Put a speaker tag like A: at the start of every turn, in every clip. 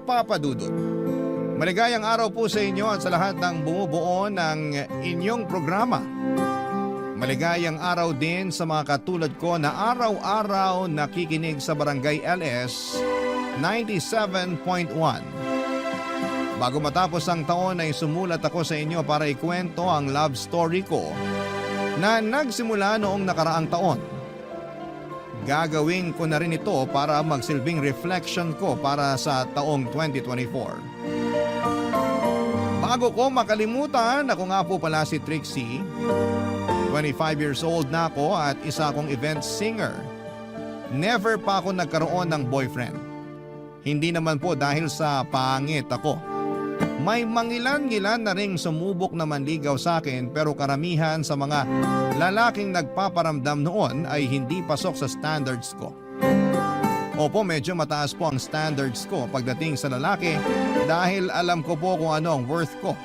A: Papa Dudut. Maligayang araw po sa inyo at sa lahat ng bumubuo ng inyong programa. Maligayang araw din sa mga katulad ko na araw-araw nakikinig sa Barangay LS 97.1. Bago matapos ang taon ay sumulat ako sa inyo para ikwento ang love story ko na nagsimula noong nakaraang taon. Gagawin ko na rin ito para magsilbing reflection ko para sa taong 2024. Bago ko makalimutan, ako nga po pala si Trixie. 25 years old na ako at isa akong event singer. Never pa ako nagkaroon ng boyfriend. Hindi naman po dahil sa pangit ako. May mangilan-ngilan na ring sumubok na manligaw sa akin pero karamihan sa mga lalaking nagpaparamdam noon ay hindi pasok sa standards ko. Opo, medyo mataas po ang standards ko pagdating sa lalaki dahil alam ko po kung ano ang worth ko.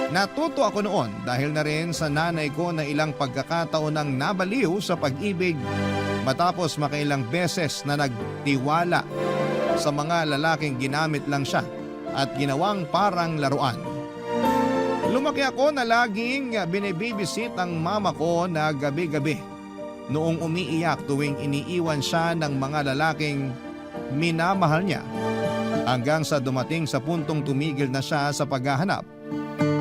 A: Natuto ako noon dahil na rin sa nanay ko na ilang pagkakataon ang nabaliw sa pag-ibig matapos makailang beses na nagtiwala sa mga lalaking ginamit lang siya at ginawang parang laruan. Lumaki ako na laging binibibisit ang mama ko na gabi-gabi noong umiiyak tuwing iniiwan siya ng mga lalaking minamahal niya hanggang sa dumating sa puntong tumigil na siya sa paghahanap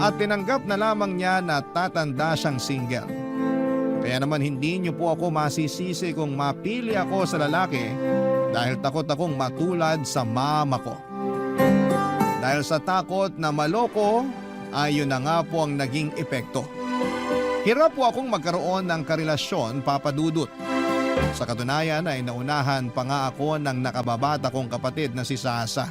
A: at tinanggap na lamang niya na tatanda siyang single. Kaya naman hindi niyo po ako masisisi kung mapili ako sa lalaki dahil takot akong matulad sa mama ko. Dahil sa takot na maloko ay yun na nga po ang naging epekto. Hirap po akong magkaroon ng karelasyon, Papa Dudut. Sa katunayan ay naunahan pa nga ako ng nakababata kong kapatid na si Sasa.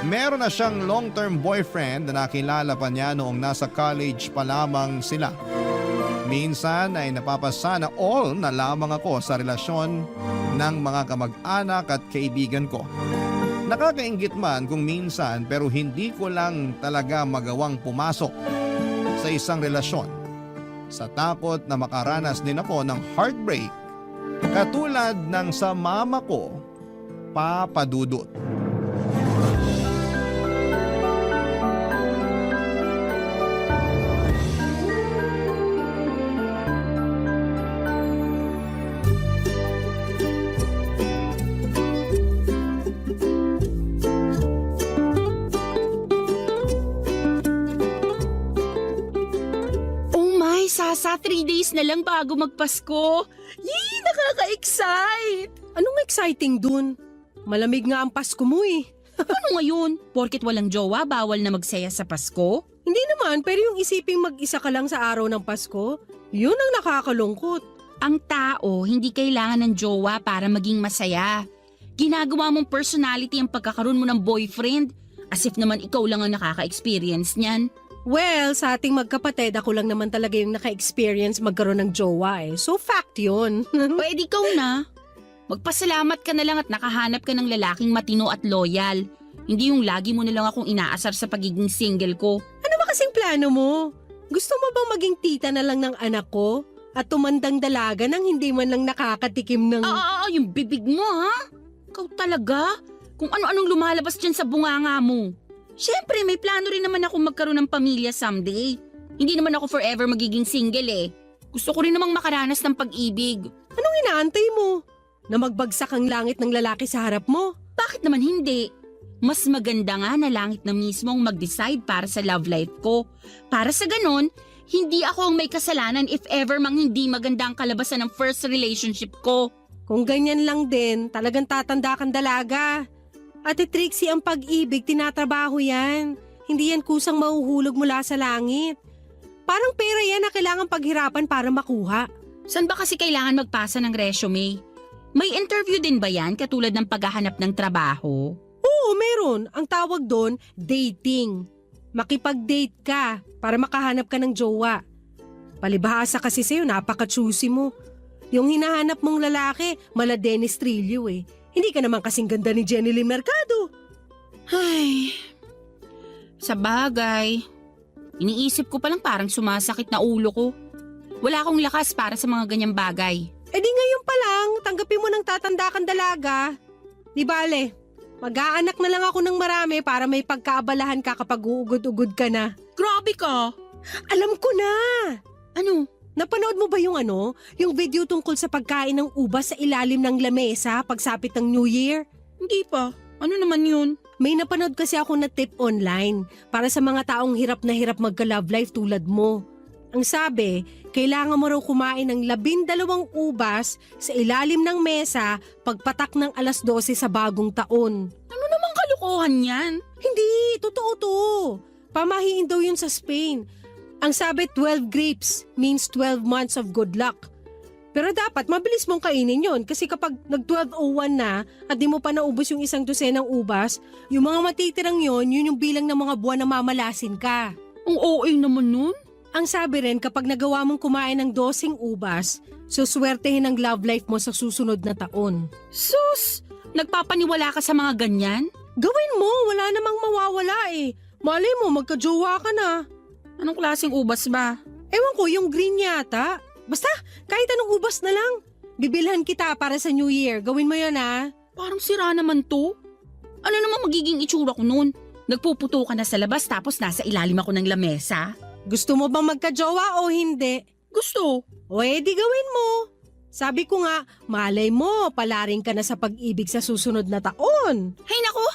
A: Meron na siyang long-term boyfriend na nakilala pa niya noong nasa college pa lamang sila. Minsan ay napapasana all na lamang ako sa relasyon ng mga kamag-anak at kaibigan ko. Nakakainggit man kung minsan pero hindi ko lang talaga magawang pumasok sa isang relasyon sa takot na makaranas din ako ng heartbreak katulad ng sa mama ko, Papa Dudut.
B: Sasa, 3 days na lang bago magpasko. Yee, nakaka-excite!
C: Anong exciting dun? Malamig nga ang Pasko mo eh.
B: Ano ngayon? Porket walang jowa, bawal na magsaya sa Pasko?
C: Hindi naman, pero yung isiping mag-isa ka lang sa araw ng Pasko, yun ang nakakalungkot.
B: Ang tao, hindi kailangan ng jowa para maging masaya. Ginagawa mong personality ang pagkakaroon mo ng boyfriend. As if naman ikaw lang ang nakaka-experience niyan.
C: Well, sa ating magkapatid, ako lang naman talaga yung naka-experience magkaroon ng jowa eh. So fact yun.
B: Pwede ikaw na. Magpasalamat ka na lang at nakahanap ka ng lalaking matino at loyal. Hindi yung lagi mo na lang akong inaasar sa pagiging single ko.
C: Ano ba kasing plano mo? Gusto mo bang maging tita na lang ng anak ko? At tumandang dalaga nang hindi man lang nakakatikim ng…
B: Yung bibig mo ha? Ikaw talaga? Kung ano-anong lumalabas dyan sa bunganga mo. Siyempre, may plano rin naman ako magkaroon ng pamilya someday. Hindi naman ako forever magiging single eh. Gusto ko rin namang makaranas ng pag-ibig.
C: Anong inaantay mo? Na magbagsak ang langit ng lalaki sa harap mo?
B: Bakit naman hindi? Mas maganda nga na langit na mismo ang mag-decide para sa love life ko. Para sa ganon, hindi ako ang may kasalanan if ever mang hindi maganda ang kalabasan ng first relationship ko.
C: Kung ganyan lang din, talagang tatanda kang dalaga. Ate Trixie, ang pag-ibig, tinatrabaho yan. Hindi yan kusang mahuhulog mula sa langit. Parang pera yan na kailangan paghirapan para makuha.
B: Saan ba kasi kailangan magpasa ng resume? May interview din ba yan katulad ng paghahanap ng trabaho?
C: Oo, meron. Ang tawag doon, dating. Makipag-date ka para makahanap ka ng jowa. Palibhasa kasi sa'yo, napaka-choosy mo. Yung hinahanap mong lalaki, mala Dennis Trillo eh. Hindi ka naman kasing ganda ni Jenny Lee Mercado.
B: Ay, sa bagay. Iniisip ko palang parang sumasakit na ulo ko. Wala akong lakas para sa mga ganyang bagay.
C: Eh di ngayon pa lang, tanggapin mo ng tatanda kang dalaga. Di bale, Mag-aanak na lang ako ng marami para may pagkaabalahan ka kapag uugod-ugod ka na.
B: Grabe ka!
C: Alam ko na!
B: Ano?
C: Napanood mo ba yung video tungkol sa pagkain ng ubas sa ilalim ng lamesa pagsapit ng New Year?
B: Hindi pa. Ano naman yun?
C: May napanood kasi ako na tip online para sa mga taong hirap na hirap magka-love life tulad mo. Ang sabi, kailangan mo raw kumain ng 12 ubas sa ilalim ng mesa pagpatak ng 12:00 sa bagong taon.
B: Ano namang kalokohan yan?
C: Hindi, totoo to. Pamahiin daw yun sa Spain. Ang sabi 12 grapes means 12 months of good luck. Pero dapat mabilis mong kainin yon kasi kapag nag-12:01 na at di mo pa naubos yung 1 dosenang ubas, yung mga matitirang yun yung bilang ng mga buwan na mamalasin ka.
B: Ang OA naman nun.
C: Ang sabi rin kapag nagawa mong kumain ng 12 ubas, suswertehin ang love life mo sa susunod na taon.
B: Sus! Nagpapaniwala ka sa mga ganyan?
C: Gawin mo, wala namang mawawala eh. Malay mo, magka-jowa ka na.
B: Anong klaseng ubas ba?
C: Ewan ko, yung green yata. Basta, kahit anong ubas na lang. Bibilhan kita para sa New Year. Gawin mo yun ha.
B: Parang sira naman to. Ano naman magiging itsura ko nun? Nagpuputo ka na sa labas tapos nasa ilalim ako ng lamesa?
C: Gusto mo bang magka-jowa o hindi?
B: Gusto.
C: O edi gawin mo. Sabi ko nga, malay mo, palaring ka na sa pag-ibig sa susunod na taon.
B: Hay nako,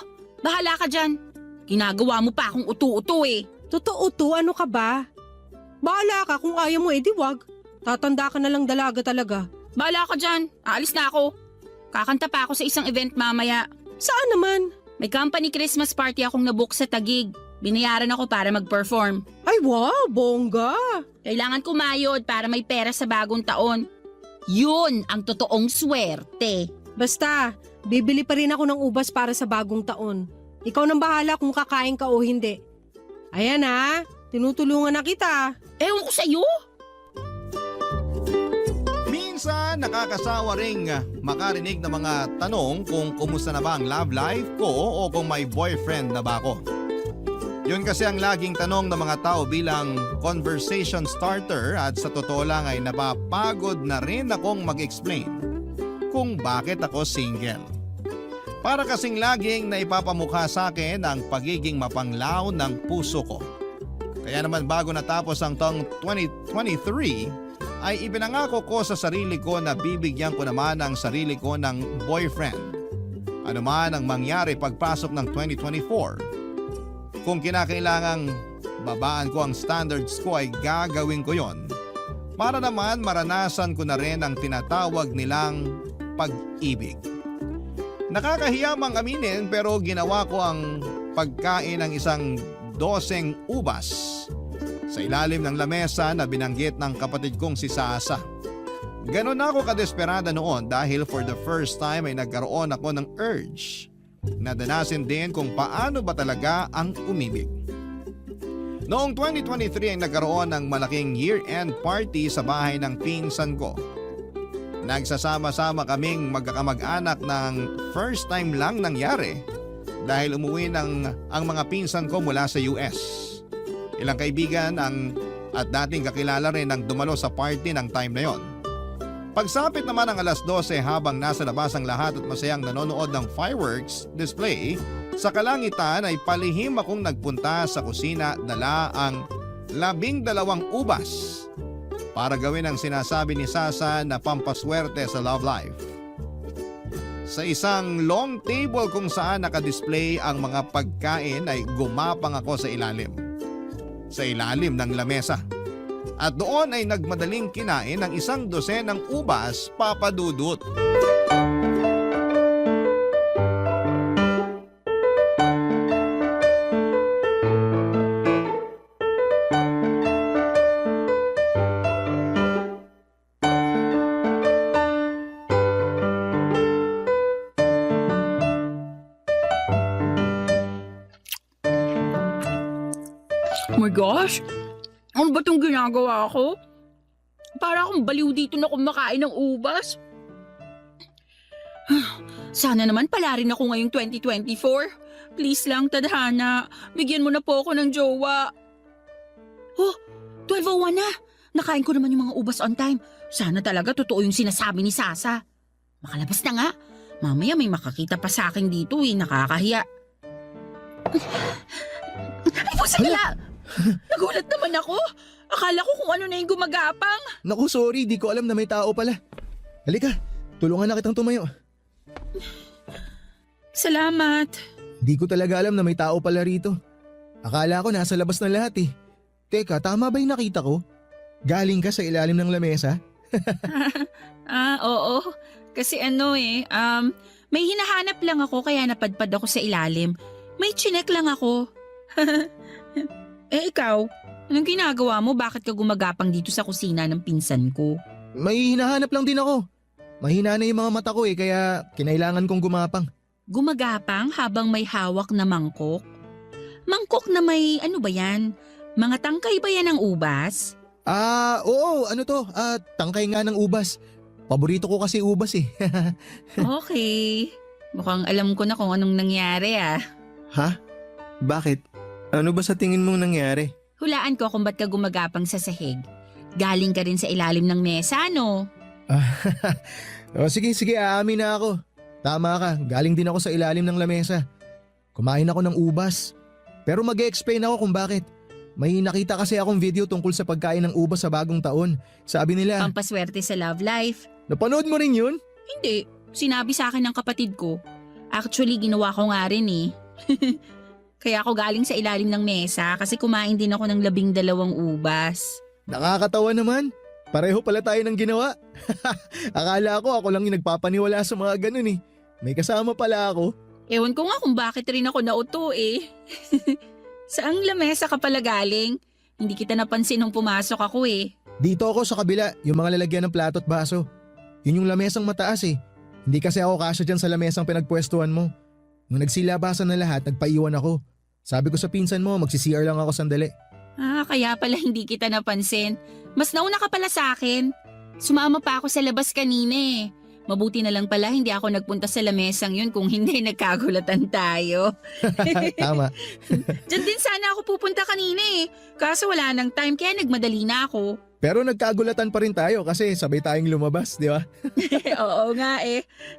B: bahala ka dyan. Ginagawa mo pa akong utu-utu eh.
C: Totoo to, ano ka ba? Bahala ka, kung ayaw mo edi wag. Tatanda ka na lang dalaga talaga.
B: Bahala ka dyan, aalis na ako. Kakanta pa ako sa isang event mamaya.
C: Saan naman?
B: May company Christmas party akong nabook sa Taguig. Binayaran ako para mag-perform.
C: Ay wow, bongga.
B: Kailangan kumayod para may pera sa bagong taon. Yun ang totoong swerte.
C: Basta, bibili pa rin ako ng ubas para sa bagong taon. Ikaw nang bahala kung kakain ka o hindi. Ayan ha, tinutulungan na kita.
B: Ewan ko sa'yo.
A: Minsan nakakasawa ring makarinig ng mga tanong kung kumusta na ba ang love life ko o kung may boyfriend na ba ako. Yun kasi ang laging tanong ng mga tao bilang conversation starter at sa totoo lang ay napapagod na rin akong mag-explain kung bakit ako single. Para kasing laging naipapamukha sa akin ang pagiging mapanglaw ng puso ko. Kaya naman bago natapos ang taong 2023 ay ipinangako ko sa sarili ko na bibigyan ko naman ang sarili ko ng boyfriend. Ano man ang mangyari pagpasok ng 2024. Kung kinakailangang babaan ko ang standards ko ay gagawin ko yon. Para naman maranasan ko na rin ang tinatawag nilang pag-ibig. Nakakahiya mang aminin pero ginawa ko ang pagkain ng isang 12 ubas sa ilalim ng lamesa na binanggit ng kapatid kong si Sasa. Ganon ako kadesperada noon dahil for the first time ay nagkaroon ako ng urge na danasin din kung paano ba talaga ang umibig. Noong 2023 ay nagkaroon ng malaking year-end party sa bahay ng pinsan ko. Nagsasama-sama kaming magkakamag-anak ng first time lang nangyari dahil umuwi ang mga pinsan ko mula sa US. Ilang kaibigan at dating kakilala rin ang dumalo sa party ng time na yon. Pagsapit naman ng 12:00 habang nasa labas ang lahat at masayang nanonood ng fireworks display, sa kalangitan ay palihim akong nagpunta sa kusina dala ang 12 ubas para gawin ang sinasabi ni Sasa na pampaswerte sa love life. Sa isang long table kung saan nakadisplay ang mga pagkain ay gumapang ako sa ilalim ng lamesa. At doon ay nagmadaling kinain ng 12 ubas, Papa Dudut.
B: Oh my gosh! Ano ba itong ginagawa ko? Para akong baliw dito na kumakain ng ubas. Sana naman pala rin ako ngayong 2024. Please lang, tadhana. Bigyan mo na po ako ng jowa. Oh, 12:01 na. Nakain ko naman yung mga ubas on time. Sana talaga totoo yung sinasabi ni Sasa. Makalabas na nga. Mamaya may makakita pa sa akin dito nakakahiya. Ay, pusala! Nagulat naman ako. Akala ko kung ano na yung gumagapang.
D: Naku, sorry, di ko alam na may tao pala. Halika, tulungan na kitang tumayo.
B: Salamat.
D: Di ko talaga alam na may tao pala rito. Akala ko nasa labas na lahat eh. Teka, tama ba yung nakita ko? Galing ka sa ilalim ng lamesa?
B: Oo. Kasi may hinahanap lang ako kaya napadpad ako sa ilalim. May chinek lang ako. Ikaw, anong ginagawa mo? Bakit ka gumagapang dito sa kusina ng pinsan ko?
D: May hinahanap lang din ako. Mahina na yung mga mata ko kaya kinailangan kong gumapang.
B: Gumagapang habang may hawak na mangkok? Mangkok na may ano ba yan? Mga tangkay ba yan ng ubas?
D: Oo, tangkay nga ng ubas. Paborito ko kasi ubas eh.
B: Okay. Mukhang alam ko na kung anong nangyari
D: Ha? Bakit? Ano ba sa tingin mong nangyari?
B: Hulaan ko kung ba't ka gumagapang sa sahig. Galing ka rin sa ilalim ng mesa, no?
D: Sige, aamin na ako. Tama ka, galing din ako sa ilalim ng lamesa. Kumain ako ng ubas. Pero mag-e-explain ako kung bakit. May nakita kasi akong video tungkol sa pagkain ng ubas sa bagong taon. Sabi nila…
B: Pampaswerte sa love life.
D: Napanood mo rin yun?
B: Hindi. Sinabi sa akin ng kapatid ko. Actually, ginawa ko nga rin Kaya ako galing sa ilalim ng mesa kasi kumain din ako ng 12 ubas.
D: Nakakatawa naman. Pareho pala tayo ng ginawa. Akala ko ako lang yung nagpapaniwala sa mga ganun eh. May kasama pala ako.
B: Ewan ko nga kung bakit rin ako nauto Saang lamesa ka pala galing? Hindi kita napansin nung pumasok ako
D: Dito ako sa kabila, yung mga lalagyan ng plato at baso. Yun yung lamesang mataas Hindi kasi ako kasya dyan sa lamesang pinagpwestuhan mo. Nung nagsilabasan na lahat, nagpaiwan ako. Sabi ko sa pinsan mo, magsi-CR lang ako sandali.
B: Kaya pala hindi kita napansin. Mas nauna ka pala sa akin. Sumama pa ako sa labas kanina Mabuti na lang pala hindi ako nagpunta sa lamesang yun kung hindi nagkagulatan tayo.
D: Tama.
B: Diyan din sana ako pupunta kanina Kaso wala nang time kaya nagmadali na ako.
D: Pero nagkagulatan pa rin tayo kasi sabay tayong lumabas, di ba?
B: Oo nga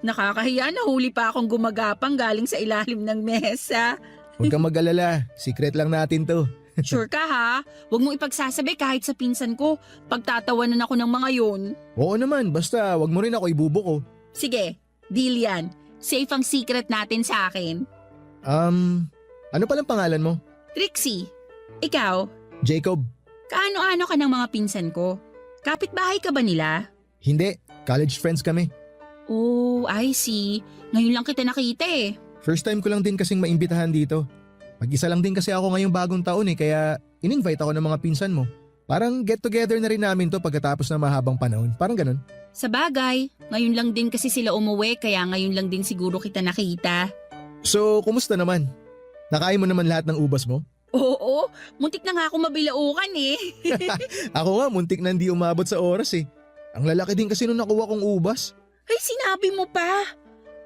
B: Nakakahiya na huli pa akong gumagapang galing sa ilalim ng mesa.
D: Huwag kang mag-alala, secret lang natin to.
B: Sure ka ha? Huwag mong ipagsasabi kahit sa pinsan ko. Pagtatawanan ako ng mga yun.
D: Oo naman, basta wag mo rin ako ibubuko.
B: Sige, deal yan. Safe ang secret natin sa akin.
D: Ano palang pangalan mo?
B: Trixie, ikaw,
D: Jacob.
B: kaano-ano ka ng mga pinsan ko? Kapitbahay ka ba nila?
D: Hindi, college friends kami.
B: Oh, I see. Ngayon lang kita nakita
D: First time ko lang din kasing maimbitahan dito. Mag-isa lang din kasi ako ngayong bagong taon kaya in-invite ako ng mga pinsan mo. Parang get together na rin namin to pagkatapos ng mahabang panahon. Parang ganun.
B: Sa bagay, ngayon lang din kasi sila umuwi kaya ngayon lang din siguro kita nakita.
D: So, kumusta naman? Nakain mo naman lahat ng ubas mo?
B: Oo, muntik na nga ako mabilaukan
D: Ako nga, muntik na hindi umabot sa oras Ang lalaki din kasi nung nakuha kong ubas.
B: Ay, sinabi mo pa.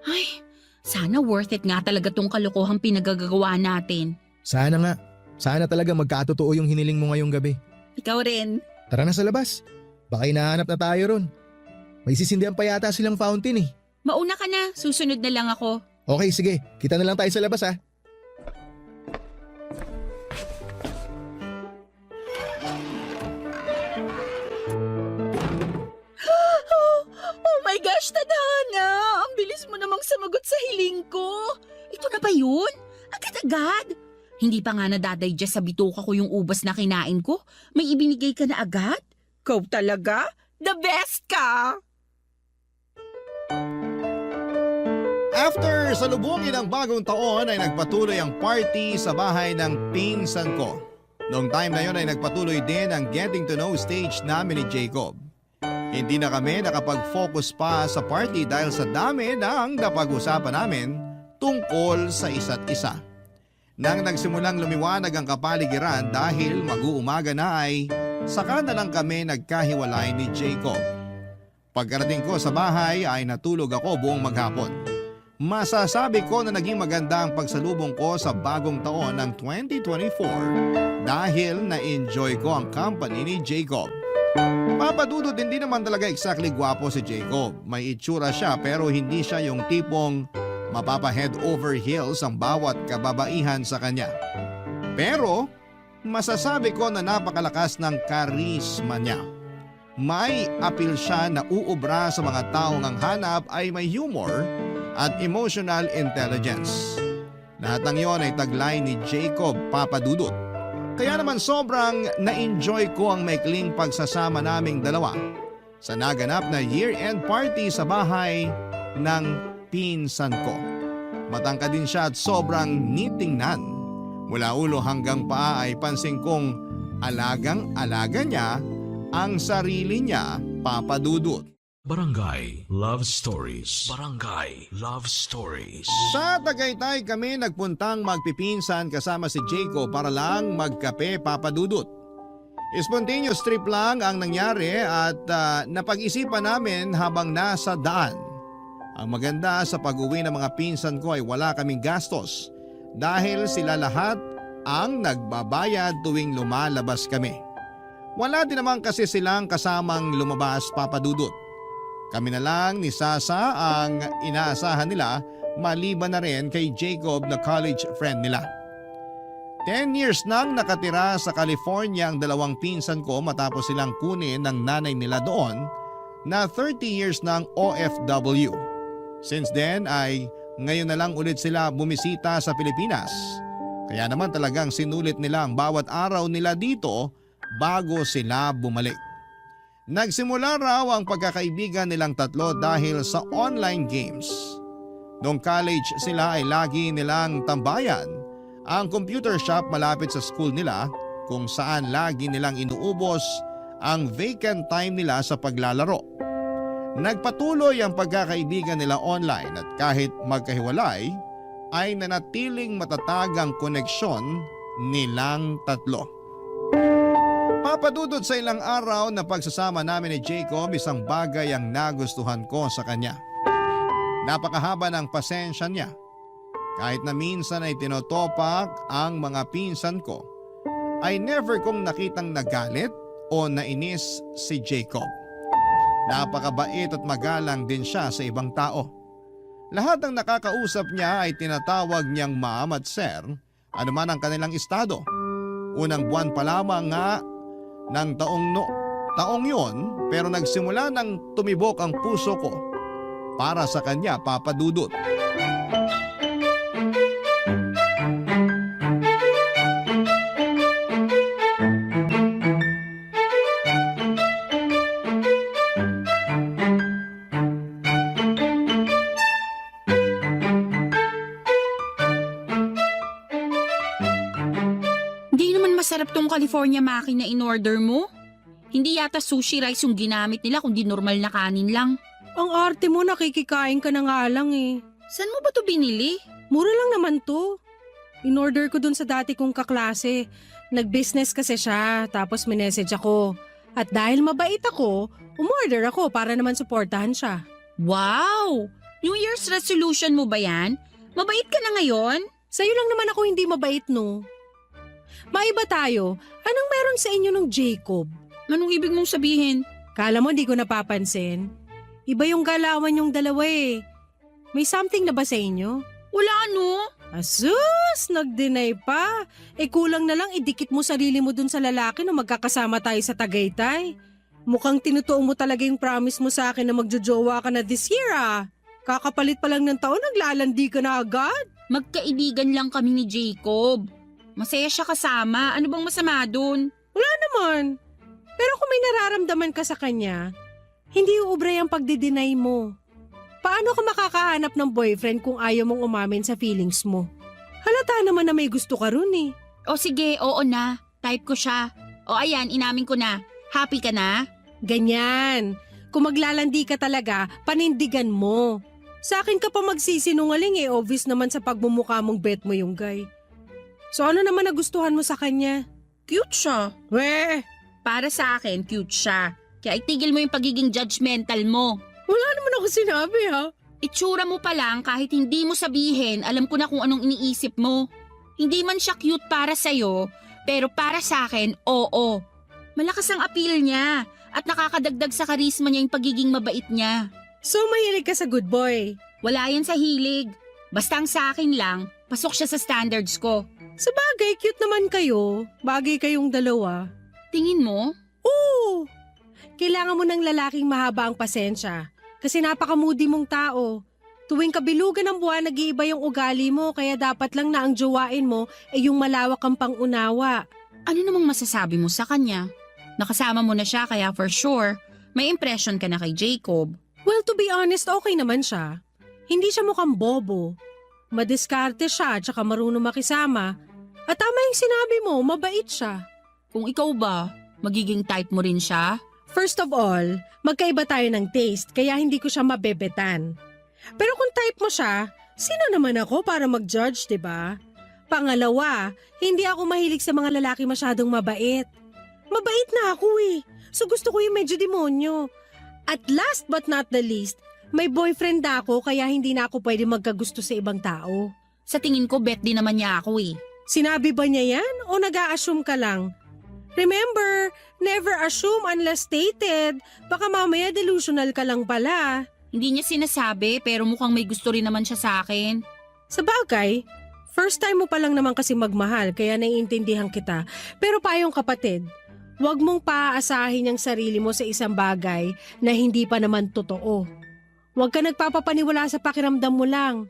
B: Ay, sana worth it nga talaga tong kalokohang pinagagawa natin.
D: Sana nga. Sana talaga magkatotoo yung hiniling mo ngayong gabi.
B: Ikaw rin.
D: Tara na sa labas. Baka hinahanap na tayo ron. May sisindihan pa yata silang fountain
B: Mauna ka na, susunod na lang ako.
D: Okay, sige. Kita na lang tayo sa labas
B: Oh my gosh, Tadhana! Ang bilis mo namang sumagot sa hiling ko. Ito na ba yun? Agad-agad. Hindi pa nga nadadigest sa bituka ko yung ubas na kinain ko. May ibinigay ka na agad? Kau talaga? The best ka!
A: After salubungin ang bagong taon ay nagpatuloy ang party sa bahay ng pinsan ko. Noong time na yon ay nagpatuloy din ang getting to know stage namin ni Jacob. Hindi na kami nakapag-focus pa sa party dahil sa dami ng napag-usapan namin tungkol sa isa't isa. Nang nagsimulang lumiwanag ang kapaligiran dahil mag-uumaga na ay saka na lang kami nagkahiwalay ni Jacob. Pagkarating ko sa bahay ay natulog ako buong maghapon. Masasabi ko na naging maganda ang pagsalubong ko sa bagong taon ng 2024 dahil na-enjoy ko ang company ni Jacob. Papa Dudut, hindi naman talaga exactly gwapo si Jacob. May itsura siya pero hindi siya yung tipong mapapa head over heels ang bawat kababaihan sa kanya. Pero masasabi ko na napakalakas ng karisma niya. May appeal siya na uubra sa mga taong ang hanap ay may humor at emotional intelligence. Lahat ng yon ay taglay ni Jacob Papa Dudut. Kaya naman sobrang na-enjoy ko ang maikling pagsasama naming dalawa sa naganap na year-end party sa bahay ng pinsan ko. Matangkad din siya at sobrang nitingnan. Mula ulo hanggang paa ay pansin kong alagang-alaga niya ang sarili niya, Papa Dudut.
E: Barangay Love Stories. Barangay Love Stories.
A: Sa Tagaytay kami nagpuntang magpipinsan kasama si Jacob para lang magkape, Papa Dudut. Spontaneous trip lang ang nangyari at napag-isipan namin habang nasa daan. Ang maganda sa pag-uwi ng mga pinsan ko ay wala kaming gastos dahil sila lahat ang nagbabayad tuwing lumalabas kami. Wala din naman kasi silang kasamang lumabas, Papa Dudut. Kami na lang ni Sasa ang inaasahan nila maliban na rin kay Jacob na college friend nila. 10 years nang nakatira sa California ang dalawang pinsan ko matapos silang kunin ng nanay nila doon na 30 years ng OFW. Since then ay ngayon na lang ulit sila bumisita sa Pilipinas. Kaya naman talagang sinulit nila ang bawat araw nila dito bago sila bumalik. Nagsimula raw ang pagkakaibigan nilang tatlo dahil sa online games. Noong college sila ay lagi nilang tambayan ang computer shop malapit sa school nila kung saan lagi nilang inuubos ang vacant time nila sa paglalaro. Nagpatuloy ang pagkakaibigan nila online at kahit magkahiwalay ay nanatiling matatag ang koneksyon nilang tatlo. Papadudod sa ilang araw na pagsasama namin ni Jacob, isang bagay ang nagustuhan ko sa kanya. Napakahaba ng pasensya niya. Kahit na minsan ay tinotopak ang mga pinsan ko, ay never kong nakitang nagalit o nainis si Jacob. Napakabait at magalang din siya sa ibang tao. Lahat ng nakakausap niya ay tinatawag niyang ma'am at sir, anuman ang kanilang estado. Unang buwan pa lamang nga ng taong yon pero nagsimula nang tumibok ang puso ko para sa kanya, Papa Dudut.
B: Masarap tong California maki na in-order mo. Hindi yata sushi rice yung ginamit nila kundi normal na kanin lang.
C: Ang arte mo, nakikikain ka na nga lang eh.
B: Saan mo ba to binili?
C: Mura lang naman to. In-order ko dun sa dati kong kaklase. Nag-business kasi siya, tapos minessage ako. At dahil mabait ako, umorder ako para naman suportahan siya.
B: Wow! New Year's resolution mo ba yan? Mabait ka na ngayon?
C: Sa'yo lang naman ako hindi mabait, no? Maiba tayo. Anong meron sa inyo ng Jacob?
B: Anong ibig mong sabihin?
C: Kala mo di ko napapansin? Iba yung galawan yung dalawa eh. May something na ba sa inyo?
B: Wala no.
C: Asus! Nag-deny pa. Kulang na lang idikit mo sarili mo dun sa lalaki na magkakasama tayo sa Tagaytay. Mukhang tinutuong mo talaga yung promise mo sa akin na magjojowa ka na this year ah. Kakapalit pa lang ng taon, naglalandi ka na agad.
B: Magkaibigan lang kami ni Jacob. Masaya siya kasama. Ano bang masama dun?
C: Wala naman. Pero kung may nararamdaman ka sa kanya, hindi uubray ang pagdi-deny mo. Paano ka makakahanap ng boyfriend kung ayaw mong umamin sa feelings mo? Halata naman na may gusto ka ron eh.
B: O sige, oo na. Type ko siya. O ayan, inamin ko na. Happy ka na?
C: Ganyan. Kung maglalandi ka talaga, panindigan mo. Sa akin ka pa magsisinungaling eh, obvious naman sa pagmumukha mong bet mo yung guy. So ano naman nagustuhan mo sa kanya?
B: Cute siya.
C: Weh!
B: Para sa akin, cute siya. Kaya itigil mo yung pagiging judgmental mo.
C: Wala naman ako sinabi ha.
B: Itsura mo pa lang kahit hindi mo sabihin, alam ko na kung anong iniisip mo. Hindi man siya cute para sa'yo, pero para sa akin, oo. Malakas ang appeal niya. At nakakadagdag sa karisma niya yung pagiging mabait niya.
C: So mahilig ka sa good boy.
B: Wala yan sa hilig. Basta ang sa akin lang, pasok siya sa standards ko.
C: Sa bagay, cute naman kayo. Bagay kayong dalawa.
B: Tingin mo?
C: Oo! Kailangan mo ng lalaking mahaba ang pasensya. Kasi napaka-moody mong tao. Tuwing kabilugan ng buwan, nag-iiba yung ugali mo, kaya dapat lang na ang jowain mo ay yung malawak ang pangunawa.
B: Ano namang masasabi mo sa kanya? Nakasama mo na siya kaya for sure, may impression ka na kay Jacob.
C: Well, to be honest, okay naman siya. Hindi siya mukhang bobo. Madiskarte siya at saka marunong makisama. At tama yung sinabi mo, mabait siya.
B: Kung ikaw ba, magiging type mo rin siya?
C: First of all, magkaiba tayo ng taste kaya hindi ko siya mabebetan. Pero kung type mo siya, sino naman ako para mag-judge, diba? Pangalawa, hindi ako mahilig sa mga lalaki masyadong mabait. Mabait na ako eh. So gusto ko yung medyo demonyo. At last but not the least, may boyfriend na ako kaya hindi na ako pwede magkagusto sa ibang tao.
B: Sa tingin ko, bet din naman niya ako eh.
C: Sinabi ba niya yan o nag-a-assume ka lang? Remember, never assume unless stated. Baka mamaya delusional ka lang pala.
B: Hindi niya sinasabi pero mukhang may gusto rin naman siya sa akin.
C: Sa bagay, first time mo pa lang naman kasi magmahal kaya naiintindihan kita. Pero payong kapatid, huwag mong paaasahin ang sarili mo sa isang bagay na hindi pa naman totoo. Huwag ka nagpapapaniwala sa pakiramdam mo lang.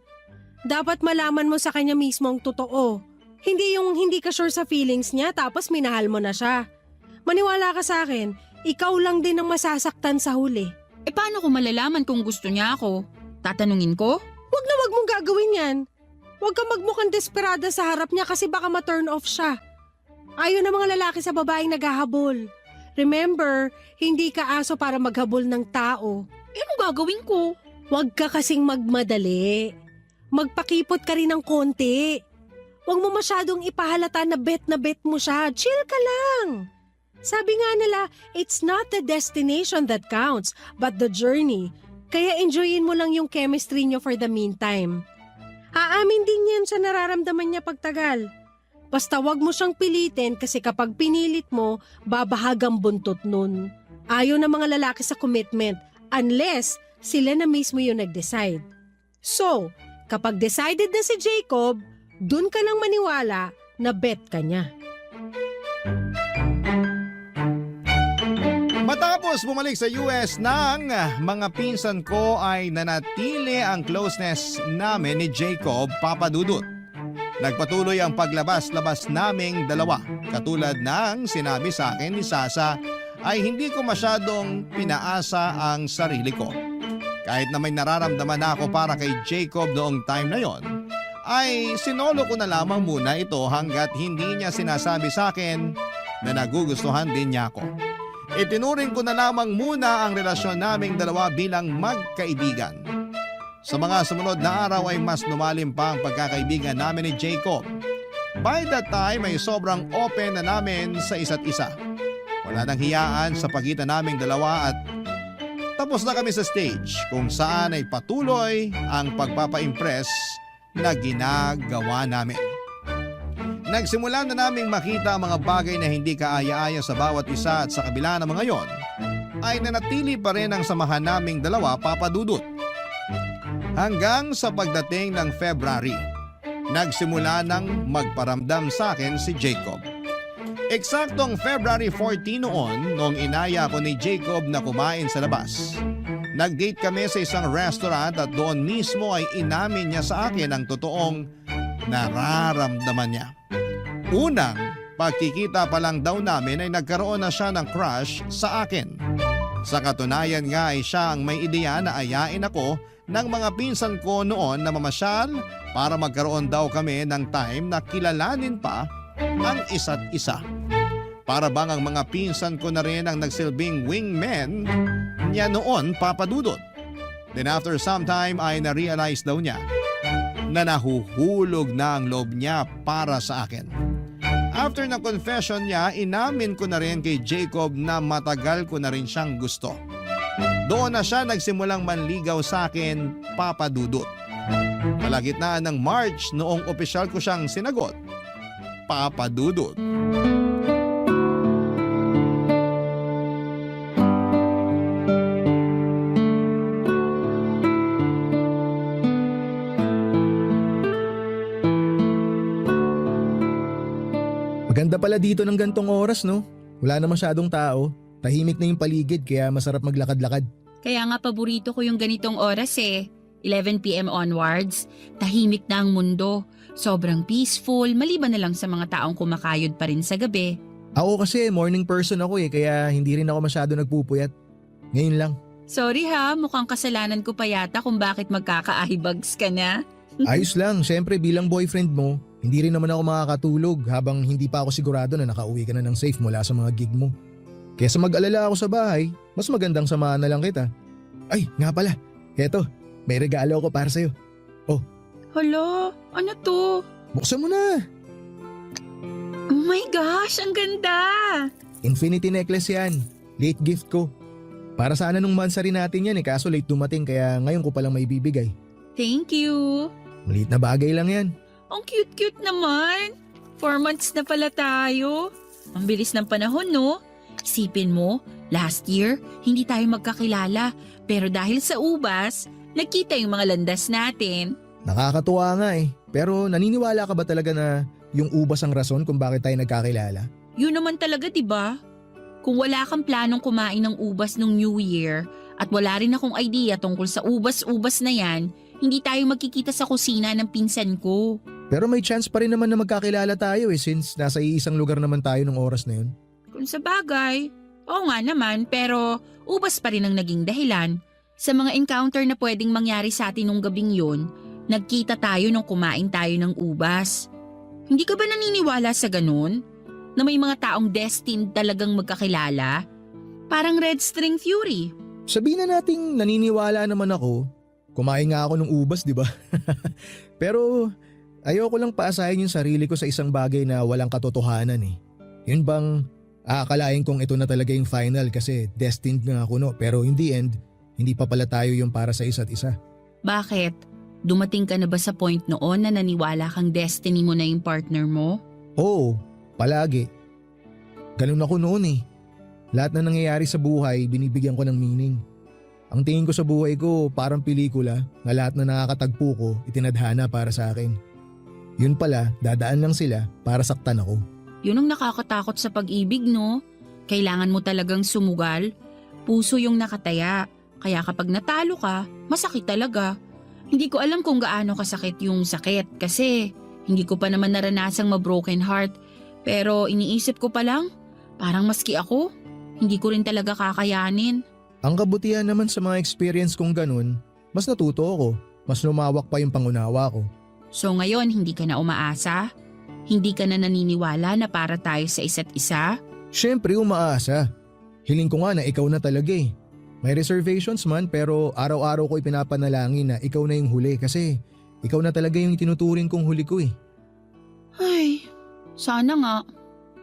C: Dapat malaman mo sa kanya mismo ang totoo. Hindi yung hindi ka sure sa feelings niya tapos minahal mo na siya. Maniwala ka sa akin, ikaw lang din ang masasaktan sa huli.
B: Eh paano ko malalaman kung gusto niya ako? Tatanungin ko?
C: Wag mong gagawin yan. Huwag kang magmukhang desperada sa harap niya kasi baka ma-turn off siya. Ayaw ng mga lalaki sa babaeng naghahabol. Remember, hindi ka aso para maghabol ng tao.
B: Eh anong gagawin ko?
C: Huwag ka kasing magmadali. Magpakipot ka rin ng konti. Huwag mo masyadong ipahalata na bet mo siya. Chill ka lang. Sabi nga nila, it's not the destination that counts, but the journey. Kaya enjoyin mo lang yung chemistry niyo for the meantime. Aamin din yan sa nararamdaman niya pagtagal. Basta wag mo siyang pilitin kasi kapag pinilit mo, babahag ang buntot nun. Ayaw ng mga lalaki sa commitment unless sila na mismo yung nag-decide. So, kapag decided na si Jacob, dun ka lang maniwala na bet ka niya.
A: Matapos bumalik sa US ng mga pinsan ko ay nanatili ang closeness namin ni Jacob Papadudut. Nagpatuloy ang paglabas-labas naming dalawa. Katulad ng sinabi sa akin ni Sasa ay hindi ko masyadong pinaasa ang sarili ko. Kahit na may nararamdaman na ako para kay Jacob noong time na yon, ay sinolo ko na lamang muna ito hanggat hindi niya sinasabi sa akin na nagugustuhan din niya ako. Itinuring ko na lamang muna ang relasyon naming dalawa bilang magkaibigan. Sa mga sumunod na araw ay mas lumalim pa ang pagkakaibigan namin ni Jacob. By that time ay sobrang open na namin sa isa't isa. Wala nang hiyaan sa pagitan naming dalawa at tapos na kami sa stage kung saan ay patuloy ang pagpapa-impress na ginagawa namin. Nagsimula na naming makita ang mga bagay na hindi kaaya-aya sa bawat isa at sa kabila ng mga yon, ay nanatili pa rin ang samahan naming dalawa, Papadudut. Hanggang sa pagdating ng February, nagsimula nang magparamdam sa akin si Jacob. Eksaktong February 14 noong inaya ko ni Jacob na kumain sa labas. Nag-date kami sa isang restaurant at doon mismo ay inamin niya sa akin ang totoong nararamdaman niya. Unang pagkikita pa lang daw namin ay nagkaroon na siya ng crush sa akin. Sa katunayan nga ay siya ang may ideya na ayain ako ng mga pinsan ko noon na mamasyal para magkaroon daw kami ng time na kilalanin pa ang isa't isa. Para bang ang mga pinsan ko na rin ang nagsilbing wingmen niya noon, Papadudot. Then after some time ay na-realize daw niya na nahuhulog na ang loob niya para sa akin. After ng confession niya, inamin ko na rin kay Jacob na matagal ko na rin siyang gusto. Doon na siya nagsimulang manligaw sa akin, Papadudut. Kalagitnaan ng March noong opisyal ko siyang sinagot, Papadudut.
D: Maganda pala dito ng gantong oras, no? Wala na masyadong tao. Tahimik na yung paligid kaya masarap maglakad-lakad.
B: Kaya nga paborito ko yung ganitong oras eh. 11 p.m. onwards, tahimik na ang mundo. Sobrang peaceful, maliban na lang sa mga taong kumakayod pa rin sa gabi.
D: Ako kasi morning person ako kaya hindi rin ako masyado nagpupuyat. Ngayon lang.
B: Sorry ha, mukhang kasalanan ko pa yata kung bakit magkaka-eyebags ka na.
D: Ayos lang, syempre bilang boyfriend mo, hindi rin naman ako makakatulog habang hindi pa ako sigurado na nakauwi ka na ng safe mula sa mga gig mo. Kesa mag-alala ako sa bahay, mas magandang samahan na lang kita. Ay, nga pala, eto, may regalo ako para sa'yo.
B: Hala, ano to?
D: Buksan mo na!
B: Oh my gosh, ang ganda!
D: Infinity necklace yan, late gift ko. Para sana nung mansari natin yan kaso late dumating kaya ngayon ko palang may bibigay.
B: Thank you!
D: Maliit na bagay lang yan.
B: Ang cute-cute naman! 4 months na pala tayo. Ang bilis ng panahon, no? Isipin mo, last year, hindi tayo magkakilala. Pero dahil sa ubas, nagkita yung mga landas natin.
D: Nakakatuwa nga pero naniniwala ka ba talaga na yung ubas ang rason kung bakit tayo nagkakilala?
B: Yun naman talaga, diba? Kung wala kang planong kumain ng ubas nung New Year at wala rin akong idea tungkol sa ubas-ubas na yan, hindi tayo magkikita sa kusina ng pinsan ko.
D: Pero may chance pa rin naman na magkakilala tayo since nasa iisang lugar naman tayo ng oras na yun.
B: Kung sa bagay, oo nga naman, pero ubas pa rin ang naging dahilan. Sa mga encounter na pwedeng mangyari sa atin nung gabing yun, nagkita tayo nung kumain tayo ng ubas. Hindi ka ba naniniwala sa ganun? Na may mga taong destined talagang magkakilala? Parang Red String Fury.
D: Sabihin na nating naniniwala naman ako. Kumain nga ako ng ubas, di ba? Pero ayoko lang paasahin yung sarili ko sa isang bagay na walang katotohanan Yun bang aakalain kong ito na talaga yung final kasi destined nga ako no. Pero in the end, hindi pa pala tayo yung para sa isa't isa.
B: Bakit? Dumating ka na ba sa point noon na naniwala kang destiny mo na yung partner mo?
D: Oo, palagi. Ganun ako noon Lahat na nangyayari sa buhay, binibigyan ko ng meaning. Ang tingin ko sa buhay ko parang pelikula na lahat na nakakatagpo ko itinadhana para sa akin. Yun pala, dadaan lang sila para saktan ako.
B: Yun ang nakakatakot sa pag-ibig, no? Kailangan mo talagang sumugal. Puso yung nakataya. Kaya kapag natalo ka, masakit talaga. Hindi ko alam kung gaano kasakit yung sakit kasi hindi ko pa naman naranasang ma-broken heart. Pero iniisip ko pa lang, parang maski ako, hindi ko rin talaga kakayanin.
D: Ang kabutihan naman sa mga experience kong ganun, mas natuto ako, mas lumawak pa yung pangunawa ko.
B: So ngayon, hindi ka na umaasa? Hindi ka na naniniwala na para tayo sa isa't isa?
D: Siyempre umaasa. Hiling ko nga na ikaw na talaga May reservations man pero araw-araw ko ipinapanalangin na ikaw na yung huli kasi ikaw na talaga yung tinuturing kong huli ko
B: Ay, sana nga.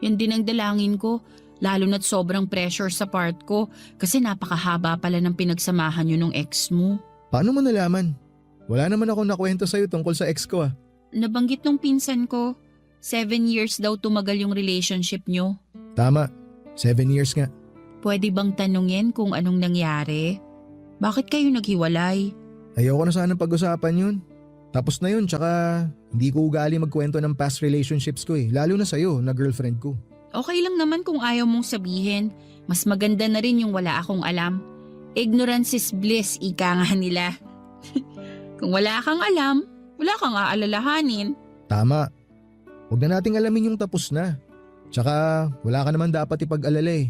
B: Yan din ang dalangin ko. Lalo na't sobrang pressure sa part ko kasi napakahaba pala ng pinagsamahan yun ng ex mo.
D: Paano mo nalaman? Wala naman ako nakwento sa'yo tungkol sa ex ko
B: Nabanggit nung pinsan ko, 7 years daw tumagal yung relationship nyo.
D: Tama, 7 years nga.
B: Pwede bang tanungin kung anong nangyari? Bakit kayo naghiwalay?
D: Ayoko na sanang pag-usapan yun. Tapos na yun tsaka hindi ko ugali magkwento ng past relationships ko lalo na sa'yo na girlfriend ko.
B: Okay lang naman kung ayaw mong sabihin. Mas maganda na rin yung wala akong alam. Ignorance is bliss, ika nga nila. Kung wala kang alam, wala kang aalalahanin.
D: Tama. Huwag na nating alamin yung tapos na. Tsaka wala ka naman dapat ipag-alala